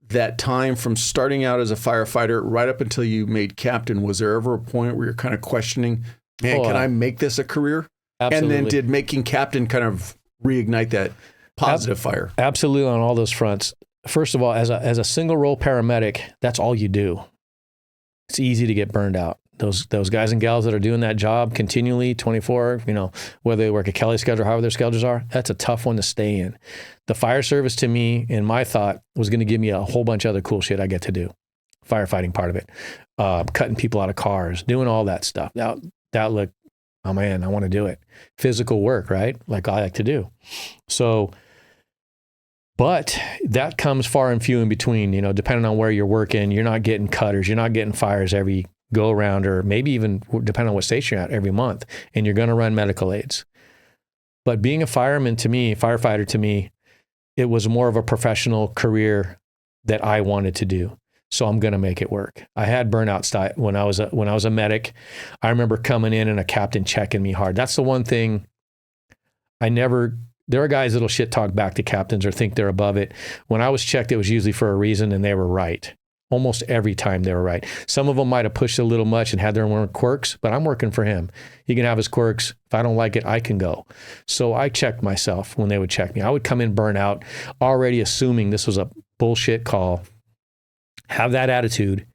That time from starting out as a firefighter right up until you made captain, was there ever a point where you're kind of questioning, man, can I make this a career? Absolutely. And then did making captain kind of reignite that positive fire? Absolutely, on all those fronts. First of all, as a single role paramedic, that's all you do. It's easy to get burned out. Those guys and gals that are doing that job continually, 24, whether they work a Kelly schedule or however their schedules are, that's a tough one to stay in. The fire service, to me, in my thought, was going to give me a whole bunch of other cool shit I get to do. Firefighting part of it, cutting people out of cars, doing all that stuff. That looked, oh man, I want to do it. Physical work, right? Like I like to do. So, but that comes far and few in between, depending on where you're working. You're not getting cutters, you're not getting fires every go around, or maybe even depending on what station you're at, every month, and you're going to run medical aids. But being a firefighter to me, it was more of a professional career that I wanted to do. So I'm going to make it work. I had burnout when I was a medic. I remember coming in and a captain checking me hard. That's the one thing there are guys that'll shit talk back to captains or think they're above it. When I was checked, it was usually for a reason, and they were right. Almost every time they were right. Some of them might have pushed a little much and had their own quirks, but I'm working for him. He can have his quirks. If I don't like it, I can go. So I checked myself when they would check me. I would come in burnout, already assuming this was a bullshit call, have that attitude,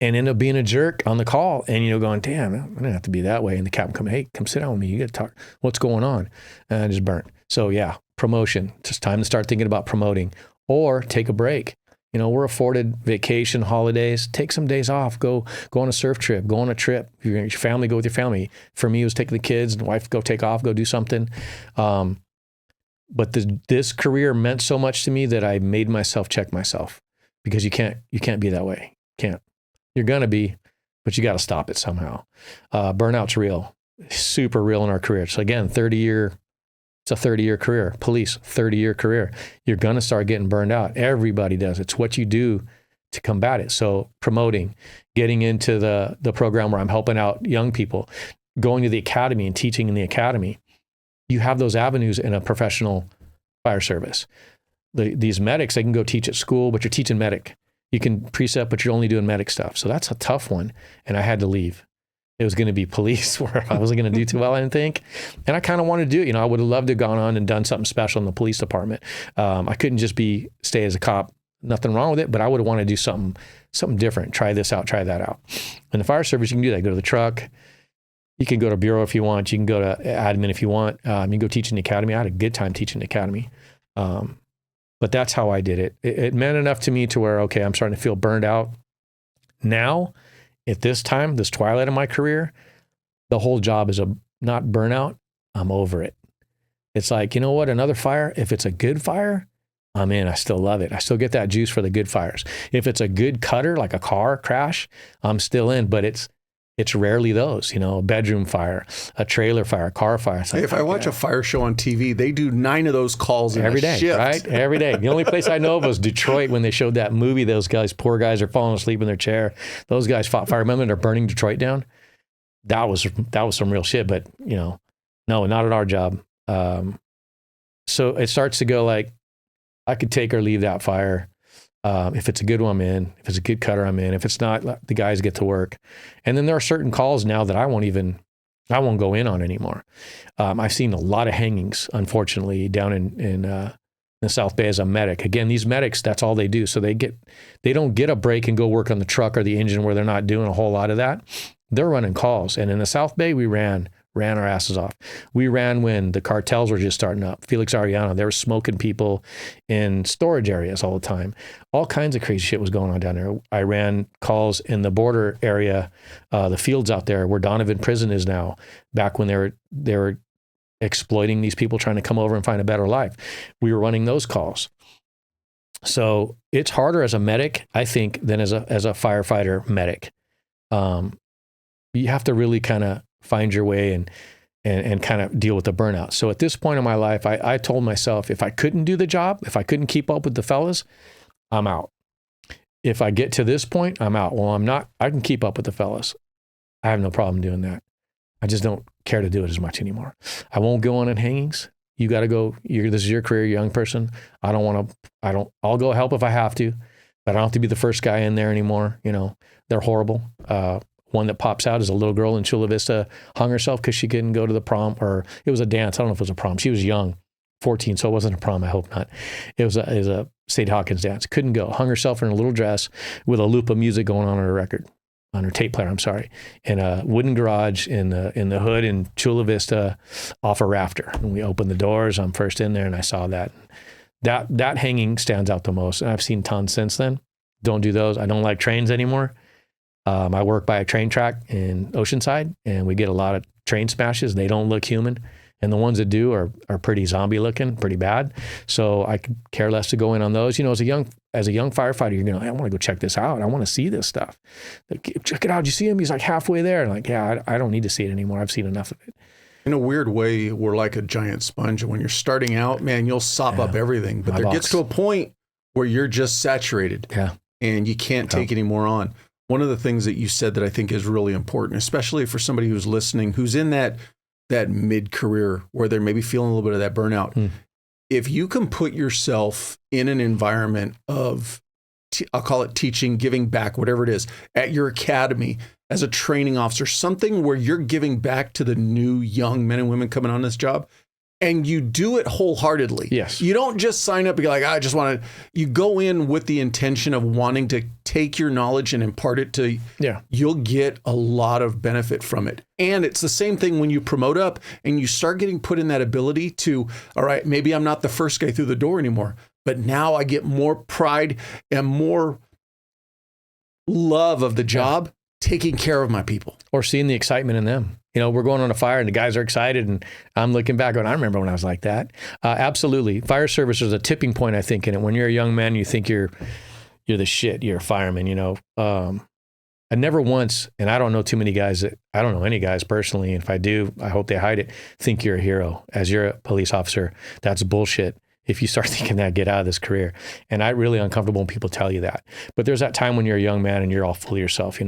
and end up being a jerk on the call, and going, damn, I didn't have to be that way. And the captain come sit down with me. You got to talk. What's going on? And I just burnt. So yeah, promotion. Just time to start thinking about promoting, or take a break. We're afforded vacation, holidays. Take some days off. Go on a surf trip. Go on a trip. Your family, go with your family. For me, it was taking the kids and wife, go take off, go do something. But this career meant so much to me that I made myself check myself, because you can't be that way. Can't. You're gonna be, but you got to stop it somehow. Burnout's real, super real in our career. So again, it's a 30-year career. Police, 30-year career. You're going to start getting burned out. Everybody does. It's what you do to combat it. So promoting, getting into the program where I'm helping out young people, going to the academy and teaching in the academy. You have those avenues in a professional fire service. These medics, they can go teach at school, but you're teaching medic. You can precept, but you're only doing medic stuff. So that's a tough one. And I had to leave. It was going to be police, where I wasn't going to do too well, I didn't think. And I kind of wanted to do it. I would have loved to have gone on and done something special in the police department. I couldn't just stay as a cop nothing wrong with it, but I would want to do something different. Try this out, try that out. In the fire service, you can do that. Go to the truck. You can go to bureau if you want. You can go to admin if you want. You can go teach in the academy. I had a good time teaching the academy. But that's how I did it. It meant enough to me to where, okay, I'm starting to feel burned out. Now, at this time, this twilight of my career, the whole job is not burnout. I'm over it. It's like, you know what? Another fire, if it's a good fire, I'm in. I still love it. I still get that juice for the good fires. If it's a good cutter, like a car crash, I'm still in, but it's rarely those, a bedroom fire, a trailer fire, a car fire. Like, if I watch a fire show on TV, they do 9 of those calls in every a day, shift. right? Every day. The only place I know of was Detroit when they showed that movie. Those guys, poor guys, are falling asleep in their chair. Those guys fought fire. Remember, they're burning Detroit down. That was some real shit. But no, not at our job. So it starts to go like, I could take or leave that fire. If it's a good one, I'm in. If it's a good cutter, I'm in. If it's not, the guys get to work. And then there are certain calls now that I won't go in on anymore. I've seen a lot of hangings, unfortunately, down in the South Bay as a medic. Again, these medics, that's all they do. So they don't get a break and go work on the truck or the engine where they're not doing a whole lot of that. They're running calls. And in the South Bay, we ran our asses off. We ran when the cartels were just starting up. Felix Arellano, they were smoking people in storage areas all the time. All kinds of crazy shit was going on down there. I ran calls in the border area, the fields out there where Donovan Prison is now, back when they were exploiting these people trying to come over and find a better life. We were running those calls. So it's harder as a medic, I think, than as a firefighter medic. You have to really kind of find your way and kind of deal with the burnout. So at this point in my life, I told myself, if I couldn't do the job, if I couldn't keep up with the fellas, I'm out. If I get to this point, I'm out. Well, I can keep up with the fellas. I have no problem doing that. I just don't care to do it as much anymore. I won't go on hangings. You got to go. This is your career, young person. I'll go help if I have to, but I don't have to be the first guy in there anymore. They're horrible. One that pops out is a little girl in Chula Vista hung herself because she couldn't go to the prom, or it was a dance. I don't know if it was a prom. She was young, 14, so it wasn't a prom. I hope not. It was a St. Hawkins dance. Couldn't go. Hung herself in a little dress with a loop of music going on her record, on her tape player. I'm sorry, in a wooden garage in the hood in Chula Vista, off a rafter. And we opened the doors. I'm first in there, and I saw that. That hanging stands out the most. And I've seen tons since then. Don't do those. I don't like trains anymore. I work by a train track in Oceanside, and we get a lot of train smashes. They don't look human. And the ones that do are pretty zombie looking, pretty bad. So I could care less to go in on those. As a young firefighter, you're I want to go check this out. I want to see this stuff. Like, check it out. Did you see him? He's like halfway there. And like, yeah, I don't need to see it anymore. I've seen enough of it. In a weird way, we're like a giant sponge. When you're starting out, man, you'll sop up everything. But there gets to a point where you're just saturated. Yeah. And you can't take any more on. One of the things that you said that I think is really important, especially for somebody who's listening, who's in that mid-career where they're maybe feeling a little bit of that burnout. If you can put yourself in an environment of, I'll call it teaching, giving back, whatever it is, at your academy, as a training officer, something where you're giving back to the new young men and women coming on this job, and you do it wholeheartedly. Yes. You don't just sign up and be like, I just want to, you go in with the intention of wanting to take your knowledge and impart it to, you'll get a lot of benefit from it. And it's the same thing when you promote up and you start getting put in that ability to, all right, maybe I'm not the first guy through the door anymore, but now I get more pride and more love of the job, taking care of my people. Or seeing the excitement in them. We're going on a fire and the guys are excited, and I'm looking back going, I remember when I was like that. Absolutely. Fire service is a tipping point, I think, in it. When you're a young man, you think you're the shit. You're a fireman, I never once, and I don't know too many guys I don't know any guys personally, and if I do, I hope they hide it, think you're a hero. As you're a police officer, that's bullshit. If you start thinking that, get out of this career. And I'm really uncomfortable when people tell you that. But there's that time when you're a young man and you're all full of yourself,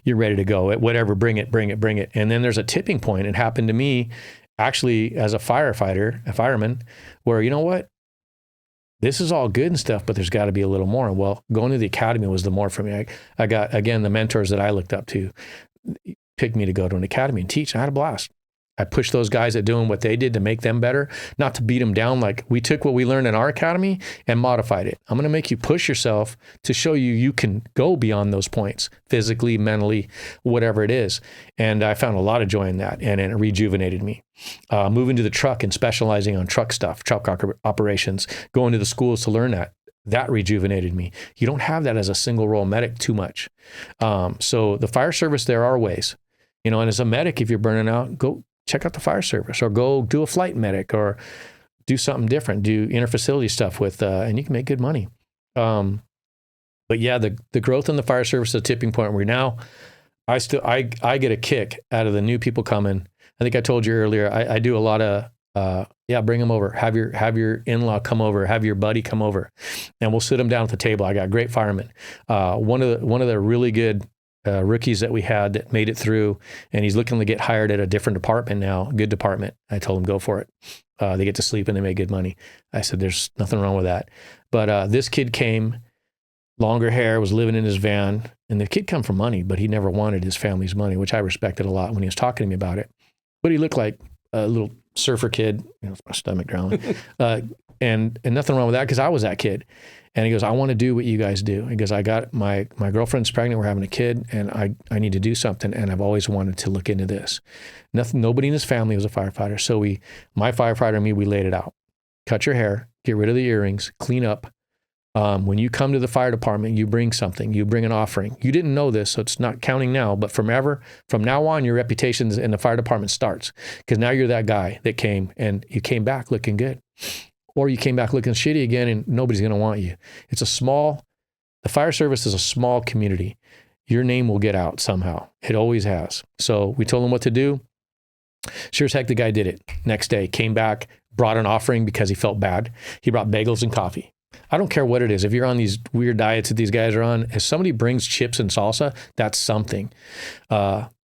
You're ready to go. Whatever, bring it. And then there's a tipping point. It happened to me actually as a firefighter, a fireman, where, you know what? This is all good and stuff, but there's got to be a little more. Well, going to the academy was the more for me. I got, again, the mentors that I looked up to picked me to go to an academy and teach. I had a blast. I push those guys at doing what they did to make them better, not to beat them down. Like, we took what we learned in our academy and modified it. I'm going to make you push yourself to show you can go beyond those points, physically, mentally, whatever it is. And I found a lot of joy in that, and it rejuvenated me. Moving to the truck and specializing on truck stuff, truck operations, going to the schools to learn that rejuvenated me. You don't have that as a single role medic too much. So the fire service, there are ways, and as a medic, if you're burning out, go check out the fire service, or go do a flight medic, or do something different, do interfacility stuff with, and you can make good money. But yeah, the growth in the fire service is a tipping point where now I get a kick out of the new people coming. I think I told you earlier, I do a lot of, bring them over, have your in-law come over, have your buddy come over, and we'll sit them down at the table. I got great firemen. One of the really good rookies that we had that made it through, and he's looking to get hired at a different department now, good department. I told him, go for it. They get to sleep and they make good money. I said, there's nothing wrong with that. But this kid came, longer hair, was living in his van, and the kid come from money, but he never wanted his family's money, which I respected a lot when he was talking to me about it. But he looked like a little surfer kid, my stomach growling, and nothing wrong with that, because I was that kid. And he goes, I want to do what you guys do. He goes, I got my girlfriend's pregnant, we're having a kid, and I need to do something, and I've always wanted to look into this. Nobody in his family was a firefighter. So my firefighter and me, we laid it out. Cut your hair, get rid of the earrings, clean up. When you come to the fire department, you bring something, you bring an offering. You didn't know this, so it's not counting now, but from now on, your reputation in the fire department starts, because now you're that guy that came, and you came back looking good. Or you came back looking shitty again, and nobody's going to want you. The fire service is a small community. Your name will get out somehow. It always has. So we told him what to do. Sure as heck, the guy did it. Next day, came back, brought an offering because he felt bad. He brought bagels and coffee. I don't care what it is. If you're on these weird diets that these guys are on, if somebody brings chips and salsa, that's something.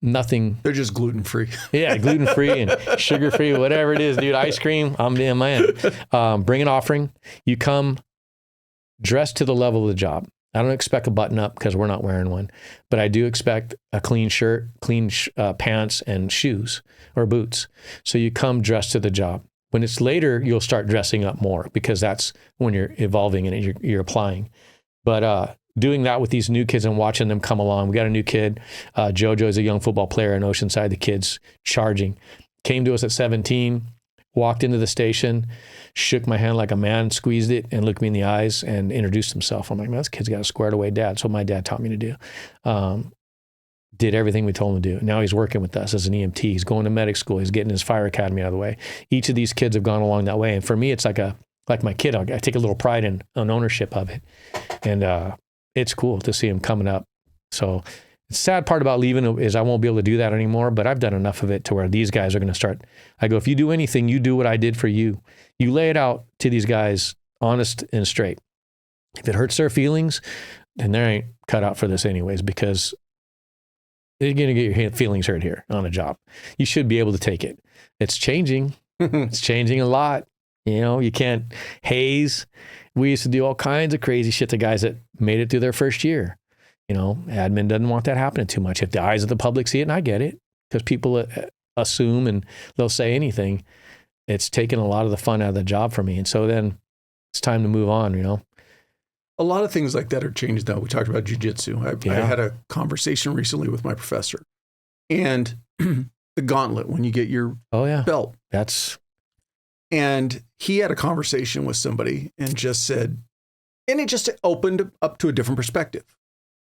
Nothing. They're just gluten-free. Yeah, gluten-free and sugar-free, whatever it is, dude. Ice cream, I'm in my end. Bring an offering. You come dressed to the level of the job. I don't expect a button-up because we're not wearing one, but I do expect a clean shirt, clean pants, and shoes or boots. So you come dressed to the job. When it's later, you'll start dressing up more, because that's when you're evolving and you're applying. But doing that with these new kids and watching them come along. We got a new kid. JoJo's a young football player in Oceanside. The kid's charging. Came to us at 17, walked into the station, shook my hand like a man, squeezed it, and looked me in the eyes and introduced himself. I'm like, man, this kid's got a squared away dad. That's what my dad taught me to do. Did everything we told him to do. Now he's working with us as an EMT. He's going to medic school. He's getting his fire academy out of the way. Each of these kids have gone along that way. And for me, it's like my kid. I take a little pride in ownership of it. And it's cool to see him coming up. So the sad part about leaving is I won't be able to do that anymore, but I've done enough of it to where these guys are going to start. I go, if you do anything, you do what I did for you. You lay it out to these guys honest and straight. If it hurts their feelings, then they ain't cut out for this anyways, because you're going to get your feelings hurt here on a job. You should be able to take it. It's changing. It's changing a lot. You can't haze. We used to do all kinds of crazy shit to guys that made it through their first year. Admin doesn't want that happening too much. If the eyes of the public see it, and I get it, because people assume and they'll say anything, it's taken a lot of the fun out of the job for me. And so then it's time to move on, A lot of things like that are changed now. We talked about jiu-jitsu. I had a conversation recently with my professor, and the gauntlet, when you get your belt. And he had a conversation with somebody and just said, and it just opened up to a different perspective.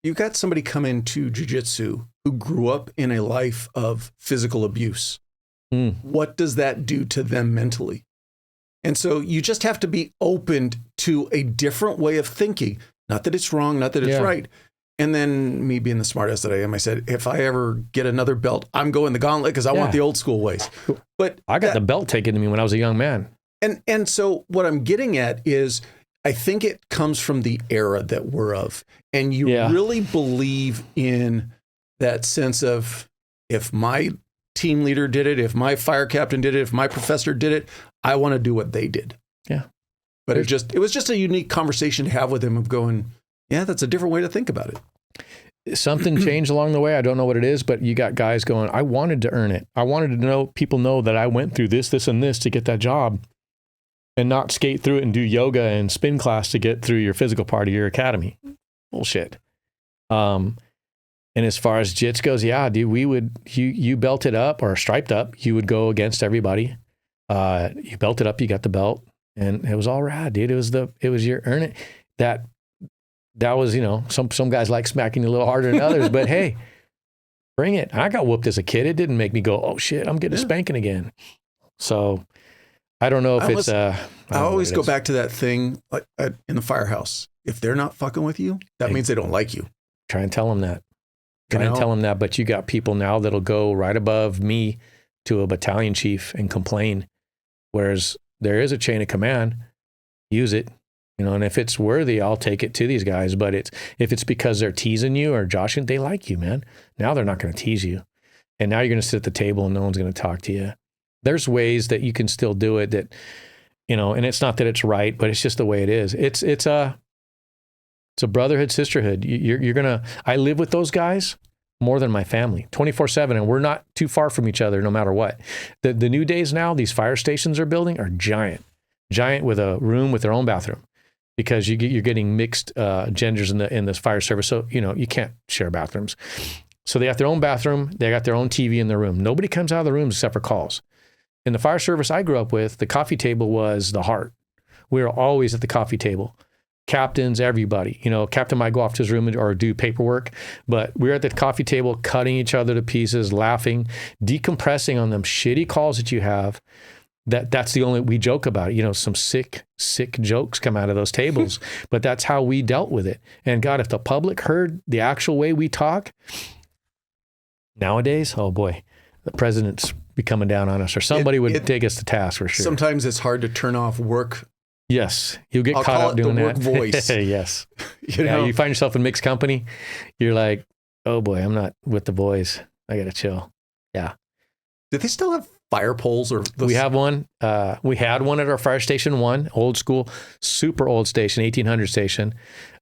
You got somebody come into jiu-jitsu who grew up in a life of physical abuse. What does that do to them mentally? And so you just have to be open to a different way of thinking. Not that it's wrong, not that it's right. And then me being the smartass that I am, I said, if I ever get another belt, I'm going the gauntlet because I want the old school ways. But I got the belt taken to me when I was a young man. And so what I'm getting at is, I think it comes from the era that we're of. And you really believe in that sense of, if my team leader did it, if my fire captain did it, if my professor did it, I want to do what they did. Yeah. But it was just a unique conversation to have with him of going, yeah, that's a different way to think about it. something changed along the way. I don't know what it is, but you got guys going, I wanted to earn it. I wanted to know, people know that I went through this, this, and this to get that job, and not skate through it and do yoga and spin class to get through your physical part of your academy. Bullshit. And as far as jits goes, yeah, dude, you belted up or striped up, you would go against everybody. You belted up, you got the belt, and it was all rad, dude. It was your earn it. That was, some guys like smacking you a little harder than others, but hey, bring it. I got whooped as a kid. It didn't make me go, oh shit, I'm getting a spanking again. So I don't know if I always go back to that thing like in the firehouse. If they're not fucking with you, that means they don't like you. Try and tell them that. Tell them that. But you got people now that'll go right above me to a battalion chief and complain. Whereas there is a chain of command, use it. And if it's worthy, I'll take it to these guys. But if it's because they're teasing you or joshing, they like you, man. Now they're not going to tease you. And now you're going to sit at the table and no one's going to talk to you. There's ways that you can still do it that, and it's not that it's right, but it's just the way it is. It's a brotherhood, sisterhood. I live with those guys more than my family 24/7, and we're not too far from each other no matter what. The new days now, these fire stations are building are giant with a room with their own bathroom. Because you're getting mixed genders in the fire service. So, you can't share bathrooms. So they got their own bathroom. They got their own TV in their room. Nobody comes out of the rooms except for calls. In the fire service I grew up with, the coffee table was the heart. We were always at the coffee table. Captains, everybody. Captain might go off to his room or do paperwork, but we were at the coffee table cutting each other to pieces, laughing, decompressing on them shitty calls that you have. That's the only, we joke about it. Some sick jokes come out of those tables, but that's how we dealt with it. And God, if the public heard the actual way we talk nowadays, oh boy, the president's be coming down on us, or somebody would take us to task for sure. Sometimes it's hard to turn off work. Yes. You'll get caught up doing that. Voice. Yes. You find yourself in mixed company. You're like, oh boy, I'm not with the boys. I got to chill. Yeah. Did they still have fire poles? We have one. We had one at our fire station 1, old school, super old station, 1800 station.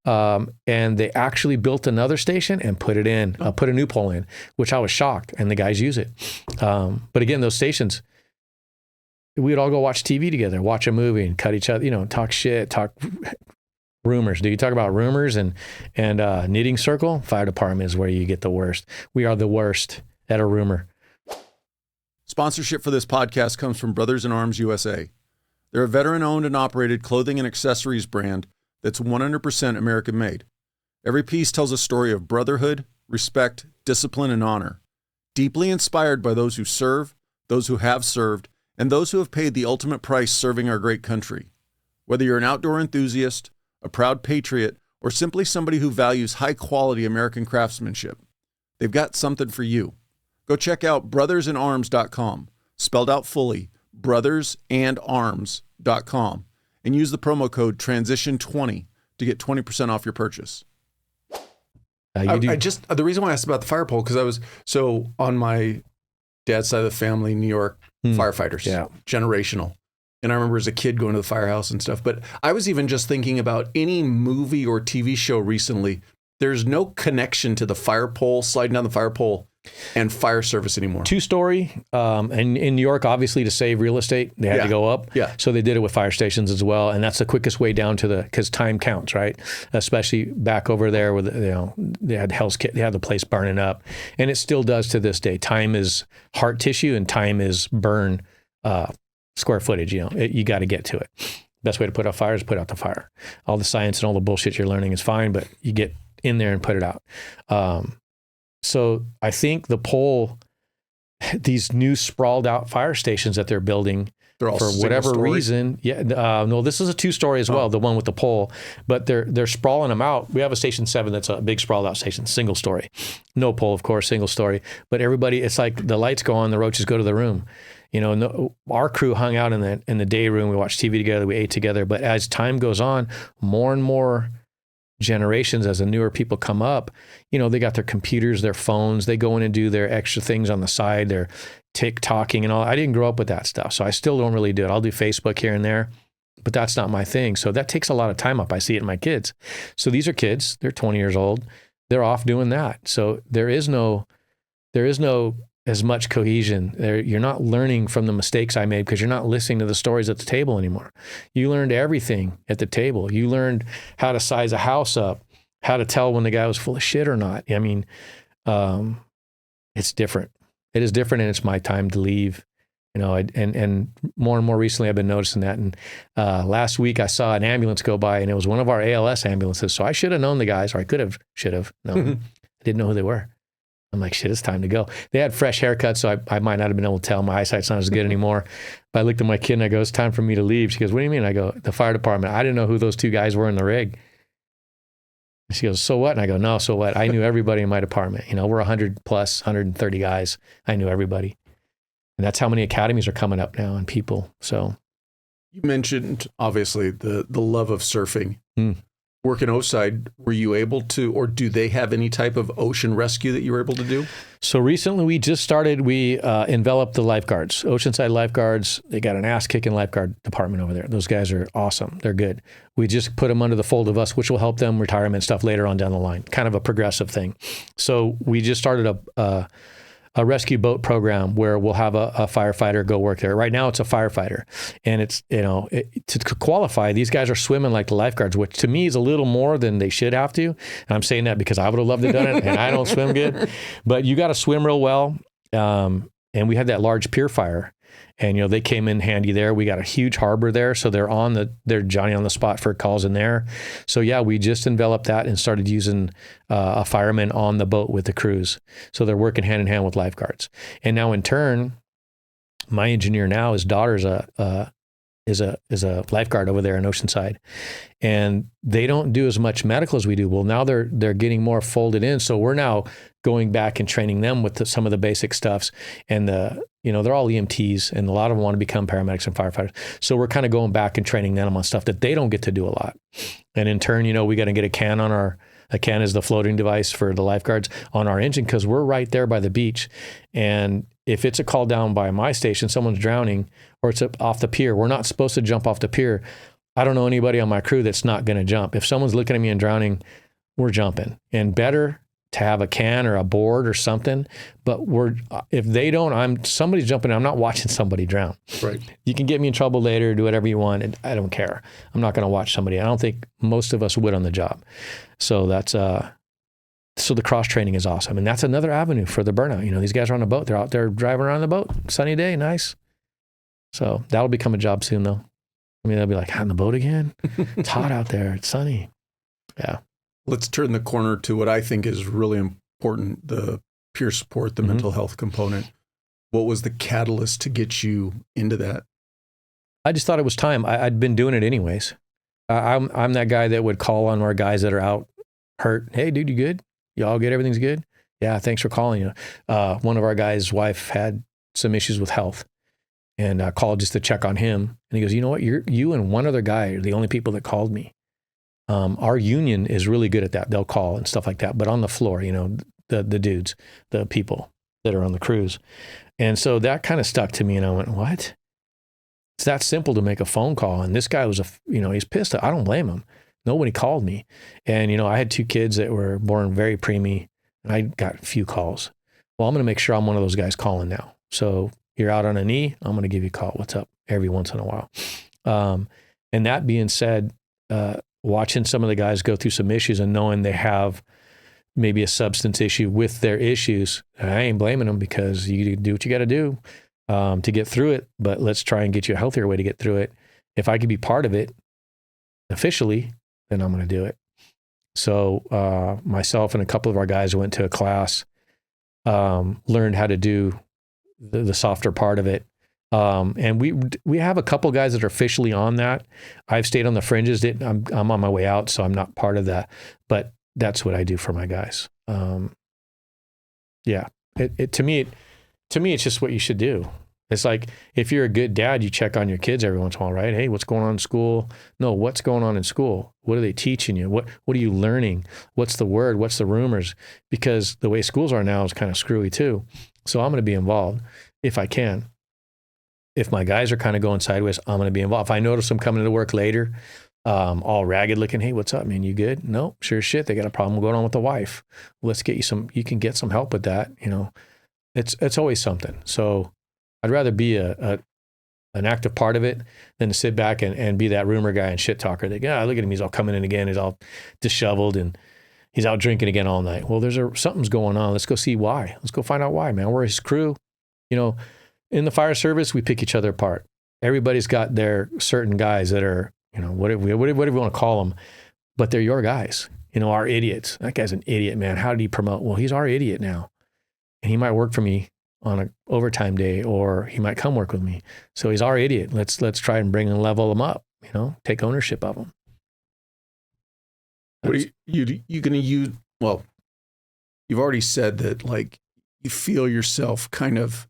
And they actually built another station and put a new pole in, which I was shocked, and the guys use it. But again, those stations, we'd all go watch TV together, watch a movie and cut each other, talk shit, talk rumors. Do you talk about rumors and knitting circle? Fire department is where you get the worst. We are the worst at a rumor. Sponsorship for this podcast comes from Brothers in Arms USA. They're a veteran-owned and operated clothing and accessories brand that's 100% American-made. Every piece tells a story of brotherhood, respect, discipline, and honor. Deeply inspired by those who serve, those who have served, and those who have paid the ultimate price serving our great country. Whether you're an outdoor enthusiast, a proud patriot, or simply somebody who values high-quality American craftsmanship, they've got something for you. Go check out brothersinarms.com, spelled out fully, brothersandarms.com, and use the promo code TRANSITION20 to get 20% off your purchase. The reason why I asked about the fire pole, because I was, on my dad's side of the family, New York firefighters, generational. And I remember as a kid going to the firehouse and stuff, but I was even just thinking about any movie or TV show recently, there's no connection to the fire pole, sliding down the fire pole, and fire service anymore. 2-story, and in New York, obviously to save real estate, they had to go up. Yeah. So they did it with fire stations as well, and that's the quickest way down to because time counts, right? Especially back over there where they had the place burning up, and it still does to this day. Time is heart tissue, and time is burn square footage. You got to get to it. Best way to put out fire is put out the fire. All the science and all the bullshit you're learning is fine, but you get in there and put it out. So I think the pole, these new sprawled out fire stations that they're building, they're all for whatever reason. Yeah. No, this is a 2-story as well, the one with the pole, but they're sprawling them out. We have a station 7 that's a big sprawled out station, single story. No pole, of course, single story. But everybody, it's like the lights go on, the roaches go to the room. Our crew hung out in the day room. We watched TV together. We ate together. But as time goes on, more and more generations, as the newer people come up, they got their computers, their phones, they go in and do their extra things on the side, their TikToking and all. I didn't grow up with that stuff, so I still don't really do it. I'll do Facebook here and there, but that's not my thing. So that takes a lot of time up. I see it in my kids. So these are kids, they're 20 years old. they're off doing that. So there is no as much cohesion. You're not learning from the mistakes I made because you're not listening to the stories at the table anymore. You learned everything at the table. You learned how to size a house up, how to tell when the guy was full of shit or not. I mean, it's different. It is different, and it's my time to leave. You know, and more and more recently, I've been noticing that. And last week, I saw an ambulance go by, and it was one of our ALS ambulances. So I should have known the guys, or I should have known. I didn't know who they were. I'm like, shit, it's time to go. They had fresh haircuts, so I might not have been able to tell. My eyesight's not as good anymore. But I looked at my kid, and I go, it's time for me to leave. She goes, what do you mean? I go, the fire department. I didn't know who those two guys were in the rig. She goes, so what? And I go, no, so what? I knew everybody in my department. You know, we're 100 plus, 130 guys. I knew everybody. And that's how many academies are coming up now and people. So you mentioned, obviously, the love of surfing. Work in Oceanside, were you able to, or do they have any type of ocean rescue that you were able to do? So recently we just started, we enveloped the lifeguards, Oceanside lifeguards. They got an ass-kicking lifeguard department over there. Those guys are awesome. They're good. We just put them under the fold of us, which will help them retirement stuff later on down the line. Kind of a progressive thing. So we just started a rescue boat program where we'll have a firefighter go work there. Right now it's a firefighter, and it's, you know, to qualify, these guys are swimming like the lifeguards, which to me is a little more than they should have to. And I'm saying that because I would have loved to have done it, and I don't swim good, but you got to swim real well. And we had that large pier fire, and, you know, they came in handy there. We got a huge harbor there. So they're Johnny on the spot for calls in there. So yeah, we just enveloped that and started using a fireman on the boat with the crews. So they're working hand in hand with lifeguards. And now in turn, my engineer now, his daughter's is a lifeguard over there in Oceanside, and they don't do as much medical as we do. Well, now they're getting more folded in. So we're now going back and training them with some of the basic stuffs, and they're all EMTs, and a lot of them want to become paramedics and firefighters. So we're kind of going back and training them on stuff that they don't get to do a lot. And in turn, you know, we got to get a can is the floating device for the lifeguards on our engine, because we're right there by the beach. And if it's a call down by my station, someone's drowning, or it's off the pier, we're not supposed to jump off the pier. I don't know anybody on my crew that's not going to jump. If someone's looking at me and drowning, we're jumping. And better to have a can or a board or something. But if they don't, somebody's jumping. I'm not watching somebody drown. Right. You can get me in trouble later, do whatever you want, and I don't care. I'm not going to watch somebody. I don't think most of us would on the job. So that's so the cross training is awesome, and that's another avenue for the burnout. You know, these guys are on a boat. They're out there driving around the boat. Sunny day, nice. So that'll become a job soon, though. I mean, they'll be like, on the boat again? It's hot out there. It's sunny. Yeah. Let's turn the corner to what I think is really important, the peer support, the mental health component. What was the catalyst to get you into that? I just thought it was time. I'd been doing it anyways. I'm that guy that would call on our guys that are out hurt. Hey, dude, you good? You all good? Everything's good? Yeah, thanks for calling. You know, one of our guys' wife had some issues with health, and I called just to check on him. And he goes, you know what? You and one other guy are the only people that called me. Our union is really good at that. They'll call and stuff like that. But on the floor, you know, the dudes, the people that are on the cruise. And so that kind of stuck to me. And I went, what? It's that simple to make a phone call. And this guy was, he's pissed. I don't blame him. Nobody called me. And, you know, I had 2 kids that were born very preemie, and I got a few calls. Well, I'm going to make sure I'm one of those guys calling now. So you're out on a knee, I'm going to give you a call. What's up? Every once in a while. And that being said, watching some of the guys go through some issues and knowing they have maybe a substance issue with their issues, I ain't blaming them, because you do what you got to do to get through it. But let's try and get you a healthier way to get through it. If I could be part of it officially, then I'm going to do it. So myself and a couple of our guys went to a class, learned how to do the softer part of it. And we have a couple guys that are officially on that. I've stayed on the fringes. I'm on my way out, so I'm not part of that. But that's what I do for my guys. Yeah. To me, it's just what you should do. It's like, if you're a good dad, you check on your kids every once in a while, right? Hey, what's going on in school? No, what's going on in school? What are they teaching you? What are you learning? What's the word? What's the rumors? Because the way schools are now is kind of screwy too. So I'm going to be involved if I can. If my guys are kind of going sideways, I'm going to be involved. If I notice them coming to work later, all ragged looking. Hey, what's up, man? You good? No, sure as shit. They got a problem going on with the wife. Let's get you you can get some help with that. It's always something. So I'd rather be an active part of it than to sit back and be that rumor guy and shit talker. Look at him. He's all coming in again. He's all disheveled and he's out drinking again all night. Well, something's going on. Let's go see why. Let's go find out why, man. We're his crew. In the fire service, we pick each other apart. Everybody's got their certain guys that are, whatever you want to call them, but they're your guys. Our idiots. That guy's an idiot, man. How did he promote? Well, he's our idiot now. And he might work for me on an overtime day, or he might come work with me. So he's our idiot. Let's try and bring and level him up, take ownership of him. What are you going to use? Well, you've already said that, like, you feel yourself kind of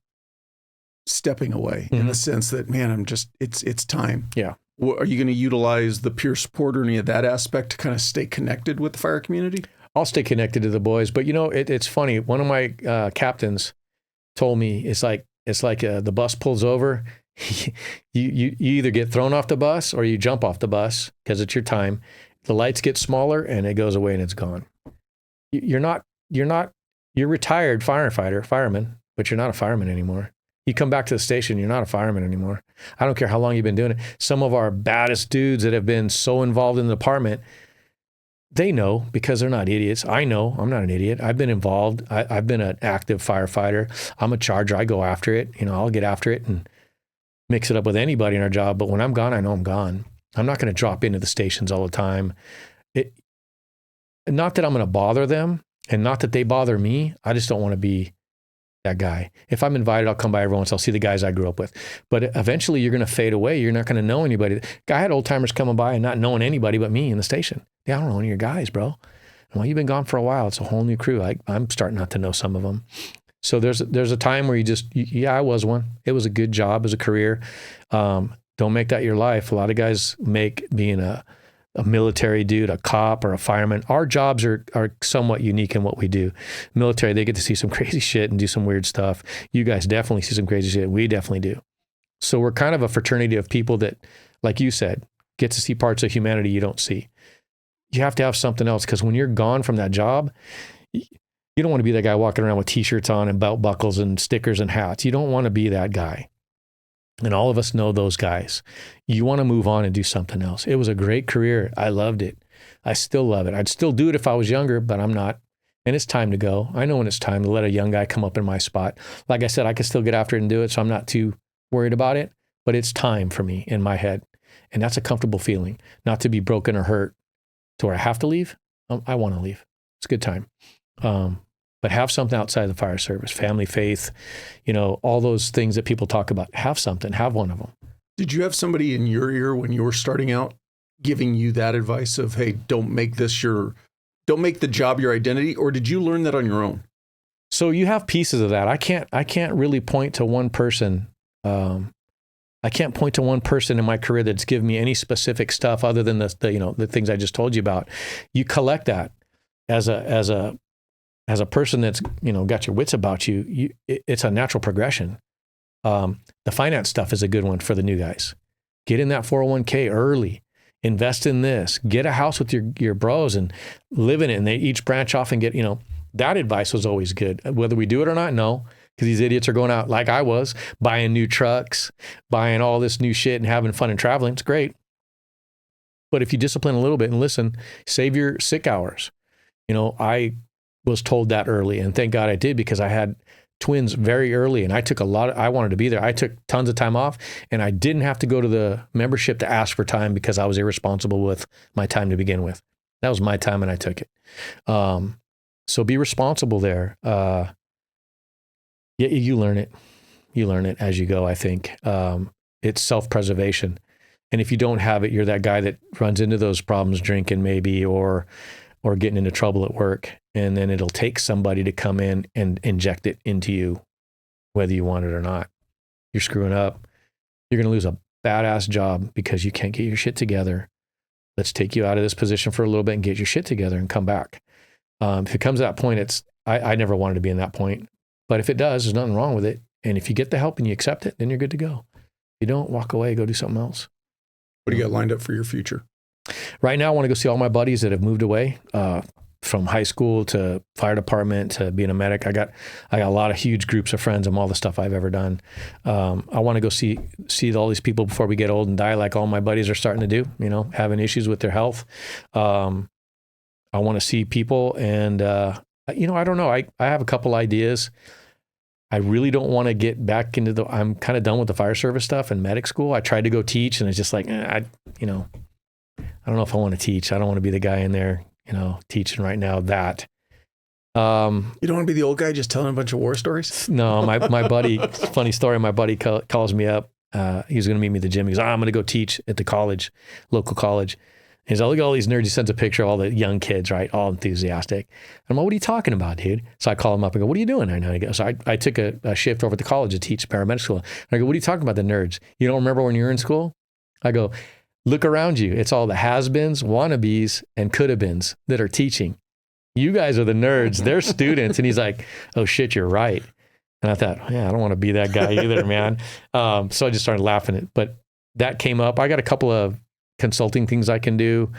stepping away in the sense that, man, it's time. Yeah. Are you going to utilize the peer support or any of that aspect to kind of stay connected with the fire community? I'll stay connected to the boys, but it's funny. One of my captains told me it's like the bus pulls over. you either get thrown off the bus or you jump off the bus because it's your time. The lights get smaller and it goes away and it's gone. You're retired fireman, but you're not a fireman anymore. You come back to the station, you're not a fireman anymore. I don't care how long you've been doing it. Some of our baddest dudes that have been so involved in the department, they know because they're not idiots. I know I'm not an idiot. I've been involved. I've been an active firefighter. I'm a charger. I go after it. I'll get after it and mix it up with anybody in our job. But when I'm gone, I know I'm gone. I'm not going to drop into the stations all the time. Not that I'm going to bother them and not that they bother me. I just don't want to be that guy. If I'm invited, I'll come by every once. I'll see the guys I grew up with. But eventually you're going to fade away. You're not going to know anybody. I had old timers coming by and not knowing anybody but me in the station. I don't know any of your guys, bro. Well, you've been gone for a while. It's a whole new crew. I'm starting not to know some of them. So there's a time where I was one. It was a good job as a career. Don't make that your life. A lot of guys make being a military dude, a cop or a fireman. Our jobs are somewhat unique in what we do. Military, they get to see some crazy shit and do some weird stuff. You guys definitely see some crazy shit. We definitely do. So we're kind of a fraternity of people that, like you said, get to see parts of humanity you don't see. You have to have something else because when you're gone from that job, you don't want to be that guy walking around with t-shirts on and belt buckles and stickers and hats. You don't want to be that guy. And all of us know those guys. You want to move on and do something else. It was a great career. I loved it. I still love it. I'd still do it if I was younger, but I'm not. And it's time to go. I know when it's time to let a young guy come up in my spot. Like I said, I can still get after it and do it, so I'm not too worried about it. But it's time for me in my head. And that's a comfortable feeling, not to be broken or hurt to where I have to leave. I want to leave. It's a good time. But have something outside the fire service, family, faith, all those things that people talk about. Have something, have one of them. Did you have somebody in your ear when you were starting out giving you that advice of, hey, don't make the job your identity, or did you learn that on your own? So you have pieces of that. I can't really point to one person. I can't point to one person in my career that's given me any specific stuff other than the things I just told you about. You collect that as a person that's, got your wits about you, it's a natural progression. The finance stuff is a good one for the new guys. Get in that 401k early, invest in this, get a house with your bros and live in it. And they each branch off and get, that advice was always good. Whether we do it or not, no, because these idiots are going out like I was, buying new trucks, buying all this new shit and having fun and traveling. It's great. But if you discipline a little bit and listen, save your sick hours. I was told that early, and thank God I did, because I had twins very early and I took I wanted to be there. I took tons of time off and I didn't have to go to the membership to ask for time because I was irresponsible with my time to begin with. That was my time and I took it. So be responsible there. You learn it. You learn it as you go, I think. It's self-preservation. And if you don't have it, you're that guy that runs into those problems drinking maybe, or getting into trouble at work. And then it'll take somebody to come in and inject it into you, whether you want it or not. You're screwing up. You're going to lose a badass job because you can't get your shit together. Let's take you out of this position for a little bit and get your shit together and come back. If it comes to that point, I never wanted to be in that point. But if it does, there's nothing wrong with it. And if you get the help and you accept it, then you're good to go. If you don't, walk away, go do something else. What do you got lined up for your future? Right now, I want to go see all my buddies that have moved away from high school to fire department to being a medic. I got a lot of huge groups of friends and all the stuff I've ever done. I want to go see all these people before we get old and die, like all my buddies are starting to do. You know, having issues with their health. I want to see people, and you know, I don't know. I have a couple ideas. I really don't want to get back into I'm kind of done with the fire service stuff and medic school. I tried to go teach, and it's just like, I don't know if I want to teach. I don't want to be the guy in there, you know, teaching right now that. You don't want to be the old guy just telling a bunch of war stories? No, my buddy, funny story, my buddy calls me up. He's going to meet me at the gym. He goes, I'm going to go teach at the college, local college. He's like, look at all these nerds. He sends a picture of all the young kids, right? All enthusiastic. I'm like, what are you talking about, dude? So I call him up and go, what are you doing right now? He goes, so I took a shift over at the college to teach paramedic school. And I go, what are you talking about, the nerds? You don't remember when you were in school? I go, look around you. It's all the has-beens, wannabes, and could-have-beens that are teaching. You guys are the nerds. They're students. And he's like, oh, shit, you're right. And I thought, yeah, I don't want to be that guy either, man. So I just started laughing at it. But that came up. I got a couple of consulting things I can do.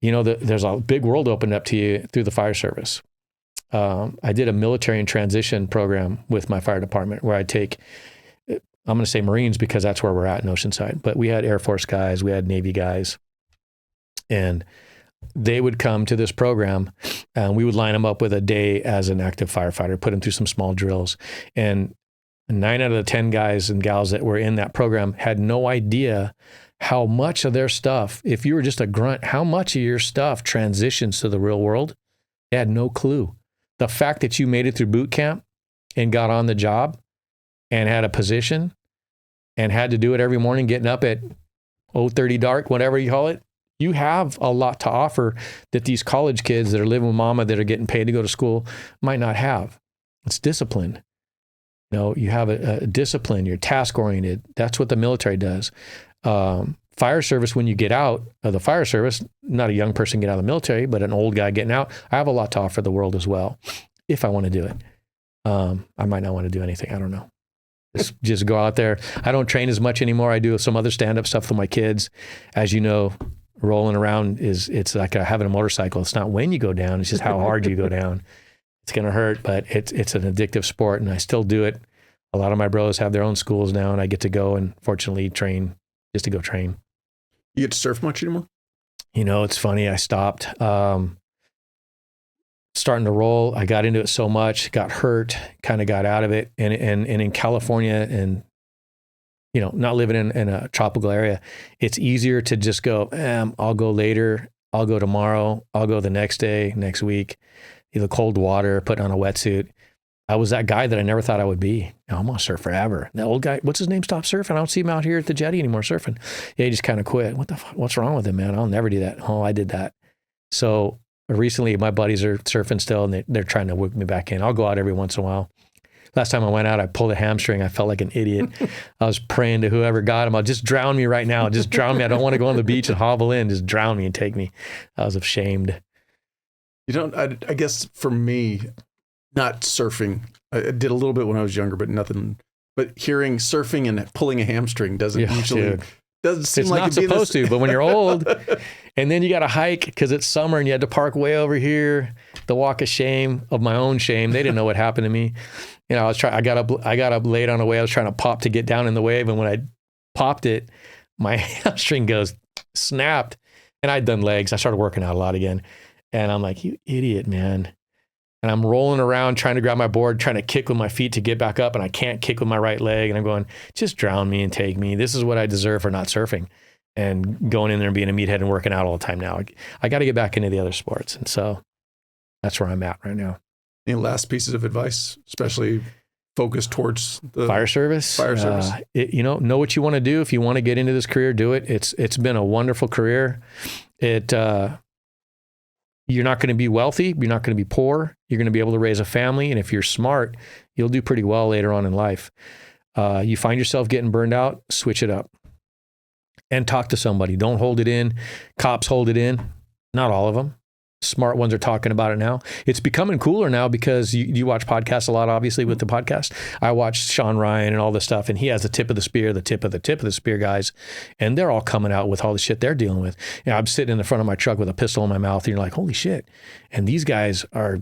You know, there's a big world opened up to you through the fire service. I did a military and transition program with my fire department where I take, I'm going to say Marines because that's where we're at in Oceanside, but we had Air Force guys, we had Navy guys, and they would come to this program and we would line them up with a day as an active firefighter, put them through some small drills. And 9 out of the 10 guys and gals that were in that program had no idea how much of their stuff, if you were just a grunt, how much of your stuff transitions to the real world. They had no clue. The fact that you made it through boot camp and got on the job and had a position and had to do it every morning, getting up at 0:30 dark, whatever you call it, you have a lot to offer that these college kids that are living with mama that are getting paid to go to school might not have. It's discipline. You know, you have a discipline, you're task oriented. That's what the military does. Fire service, when you get out of the fire service, not a young person get out of the military, but an old guy getting out, I have a lot to offer the world as well, if I want to do it. I might not want to do anything. I don't know. Just go out there. I don't train as much anymore. I do some other stand-up stuff with my kids. As you know, rolling around it's like having a motorcycle. It's not when you go down, it's just how hard you go down. It's going to hurt, but it's an addictive sport, and I still do it. A lot of my bros have their own schools now, and I get to go and fortunately train just to go train. You get to surf much anymore? You know, it's funny. I stopped starting to roll. I got into it so much, got hurt, kind of got out of it. And in California and, you know, not living in a tropical area, it's easier to just go, I'll go later. I'll go tomorrow. I'll go the next day, next week. The cold water, putting on a wetsuit. I was that guy that I never thought I would be. I'm going to surf forever. The old guy, what's his name, stopped surfing. I don't see him out here at the jetty anymore surfing. Yeah, he just kind of quit. What the fuck? What's wrong with him, man? I'll never do that. Oh, I did that. So recently my buddies are surfing still and they're trying to whip me back in. I'll go out every once in a while. Last time I went out, I pulled a hamstring. I felt like an idiot. I was praying to whoever got him, just drown me right now. Just drown me. I don't want to go on the beach and hobble in. Just drown me and take me. I was ashamed. You don't, I guess for me, not surfing, I did a little bit when I was younger, but nothing, but hearing surfing and pulling a hamstring doesn't usually, doesn't seem it's like it's not supposed to, but when you're old and then you got to hike because it's summer and you had to park way over here, the walk of shame, of my own shame. They didn't know what happened to me. You know, I got up late on a wave. I was trying to pop to get down in the wave. And when I popped it, my hamstring snapped, and I'd done legs. I started working out a lot again. And I'm like, you idiot, man. And I'm rolling around trying to grab my board, trying to kick with my feet to get back up. And I can't kick with my right leg. And I'm going, just drown me and take me. This is what I deserve for not surfing. And going in there and being a meathead and working out all the time now. I got to get back into the other sports. And so that's where I'm at right now. Any last pieces of advice, especially focused towards the fire service? Fire service. Know what you want to do. If you want to get into this career, do it. It's been a wonderful career. You're not going to be wealthy. You're not going to be poor. You're going to be able to raise a family. And if you're smart, you'll do pretty well later on in life. You find yourself getting burned out, switch it up and talk to somebody. Don't hold it in. Cops hold it in. Not all of them. smart ones are talking about it now. It's becoming cooler now because you watch podcasts a lot, obviously, with the podcast. I watch Sean Ryan and all this stuff, and he has the tip of the spear guys, and they're all coming out with all the shit they're dealing with. You know, I'm sitting in the front of my truck with a pistol in my mouth, and you're like, holy shit. And these guys are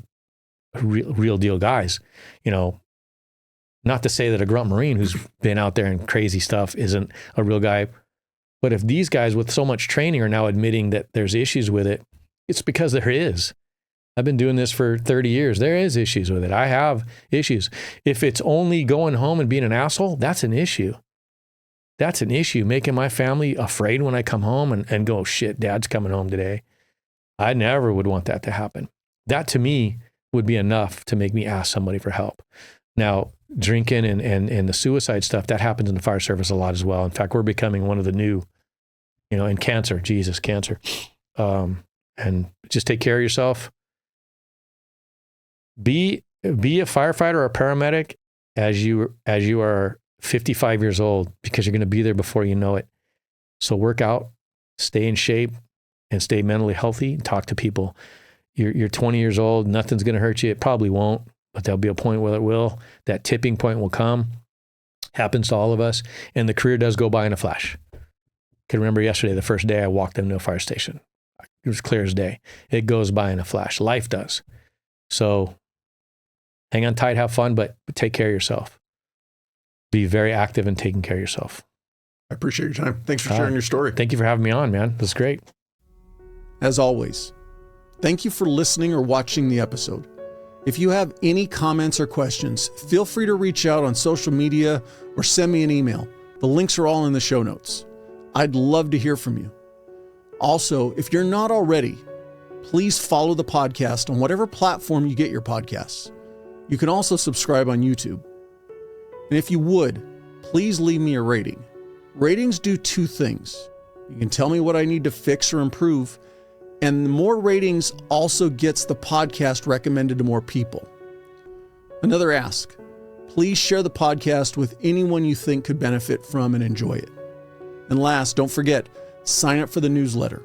real deal guys. You know, not to say that a grunt Marine who's been out there and crazy stuff isn't a real guy, but if these guys with so much training are now admitting that there's issues with it, it's because there is. I've been doing this for 30 years. There is issues with it. I have issues. If it's only going home and being an asshole, that's an issue. That's an issue, making my family afraid when I come home and go, shit, Dad's coming home today. I never would want that to happen. That to me would be enough to make me ask somebody for help. Now, drinking and the suicide stuff, that happens in the fire service a lot as well. In fact, we're becoming one of the new, and cancer, cancer. And just take care of yourself. Be a firefighter or a paramedic as you are 55 years old, because you're going to be there before you know it. So work out, stay in shape, and stay mentally healthy, and talk to people. You're 20 years old, nothing's going to hurt you. It probably won't, but there'll be a point where it will. That tipping point will come. Happens to all of us. And the career does go by in a flash. I can remember yesterday, the first day I walked into a fire station. It was clear as day. It goes by in a flash. Life does. So hang on tight, have fun, but take care of yourself. Be very active in taking care of yourself. I appreciate your time. Thanks for sharing your story. Thank you for having me on, man. That's great. As always, thank you for listening or watching the episode. If you have any comments or questions, feel free to reach out on social media or send me an email. The links are all in the show notes. I'd love to hear from you. Also, if you're not already, please follow the podcast on whatever platform you get your podcasts. You can also subscribe on YouTube. And if you would, please leave me a rating. Ratings do two things. You can tell me what I need to fix or improve, and the more ratings also gets the podcast recommended to more people. Another ask, please share the podcast with anyone you think could benefit from and enjoy it. And last, don't forget, sign up for the newsletter.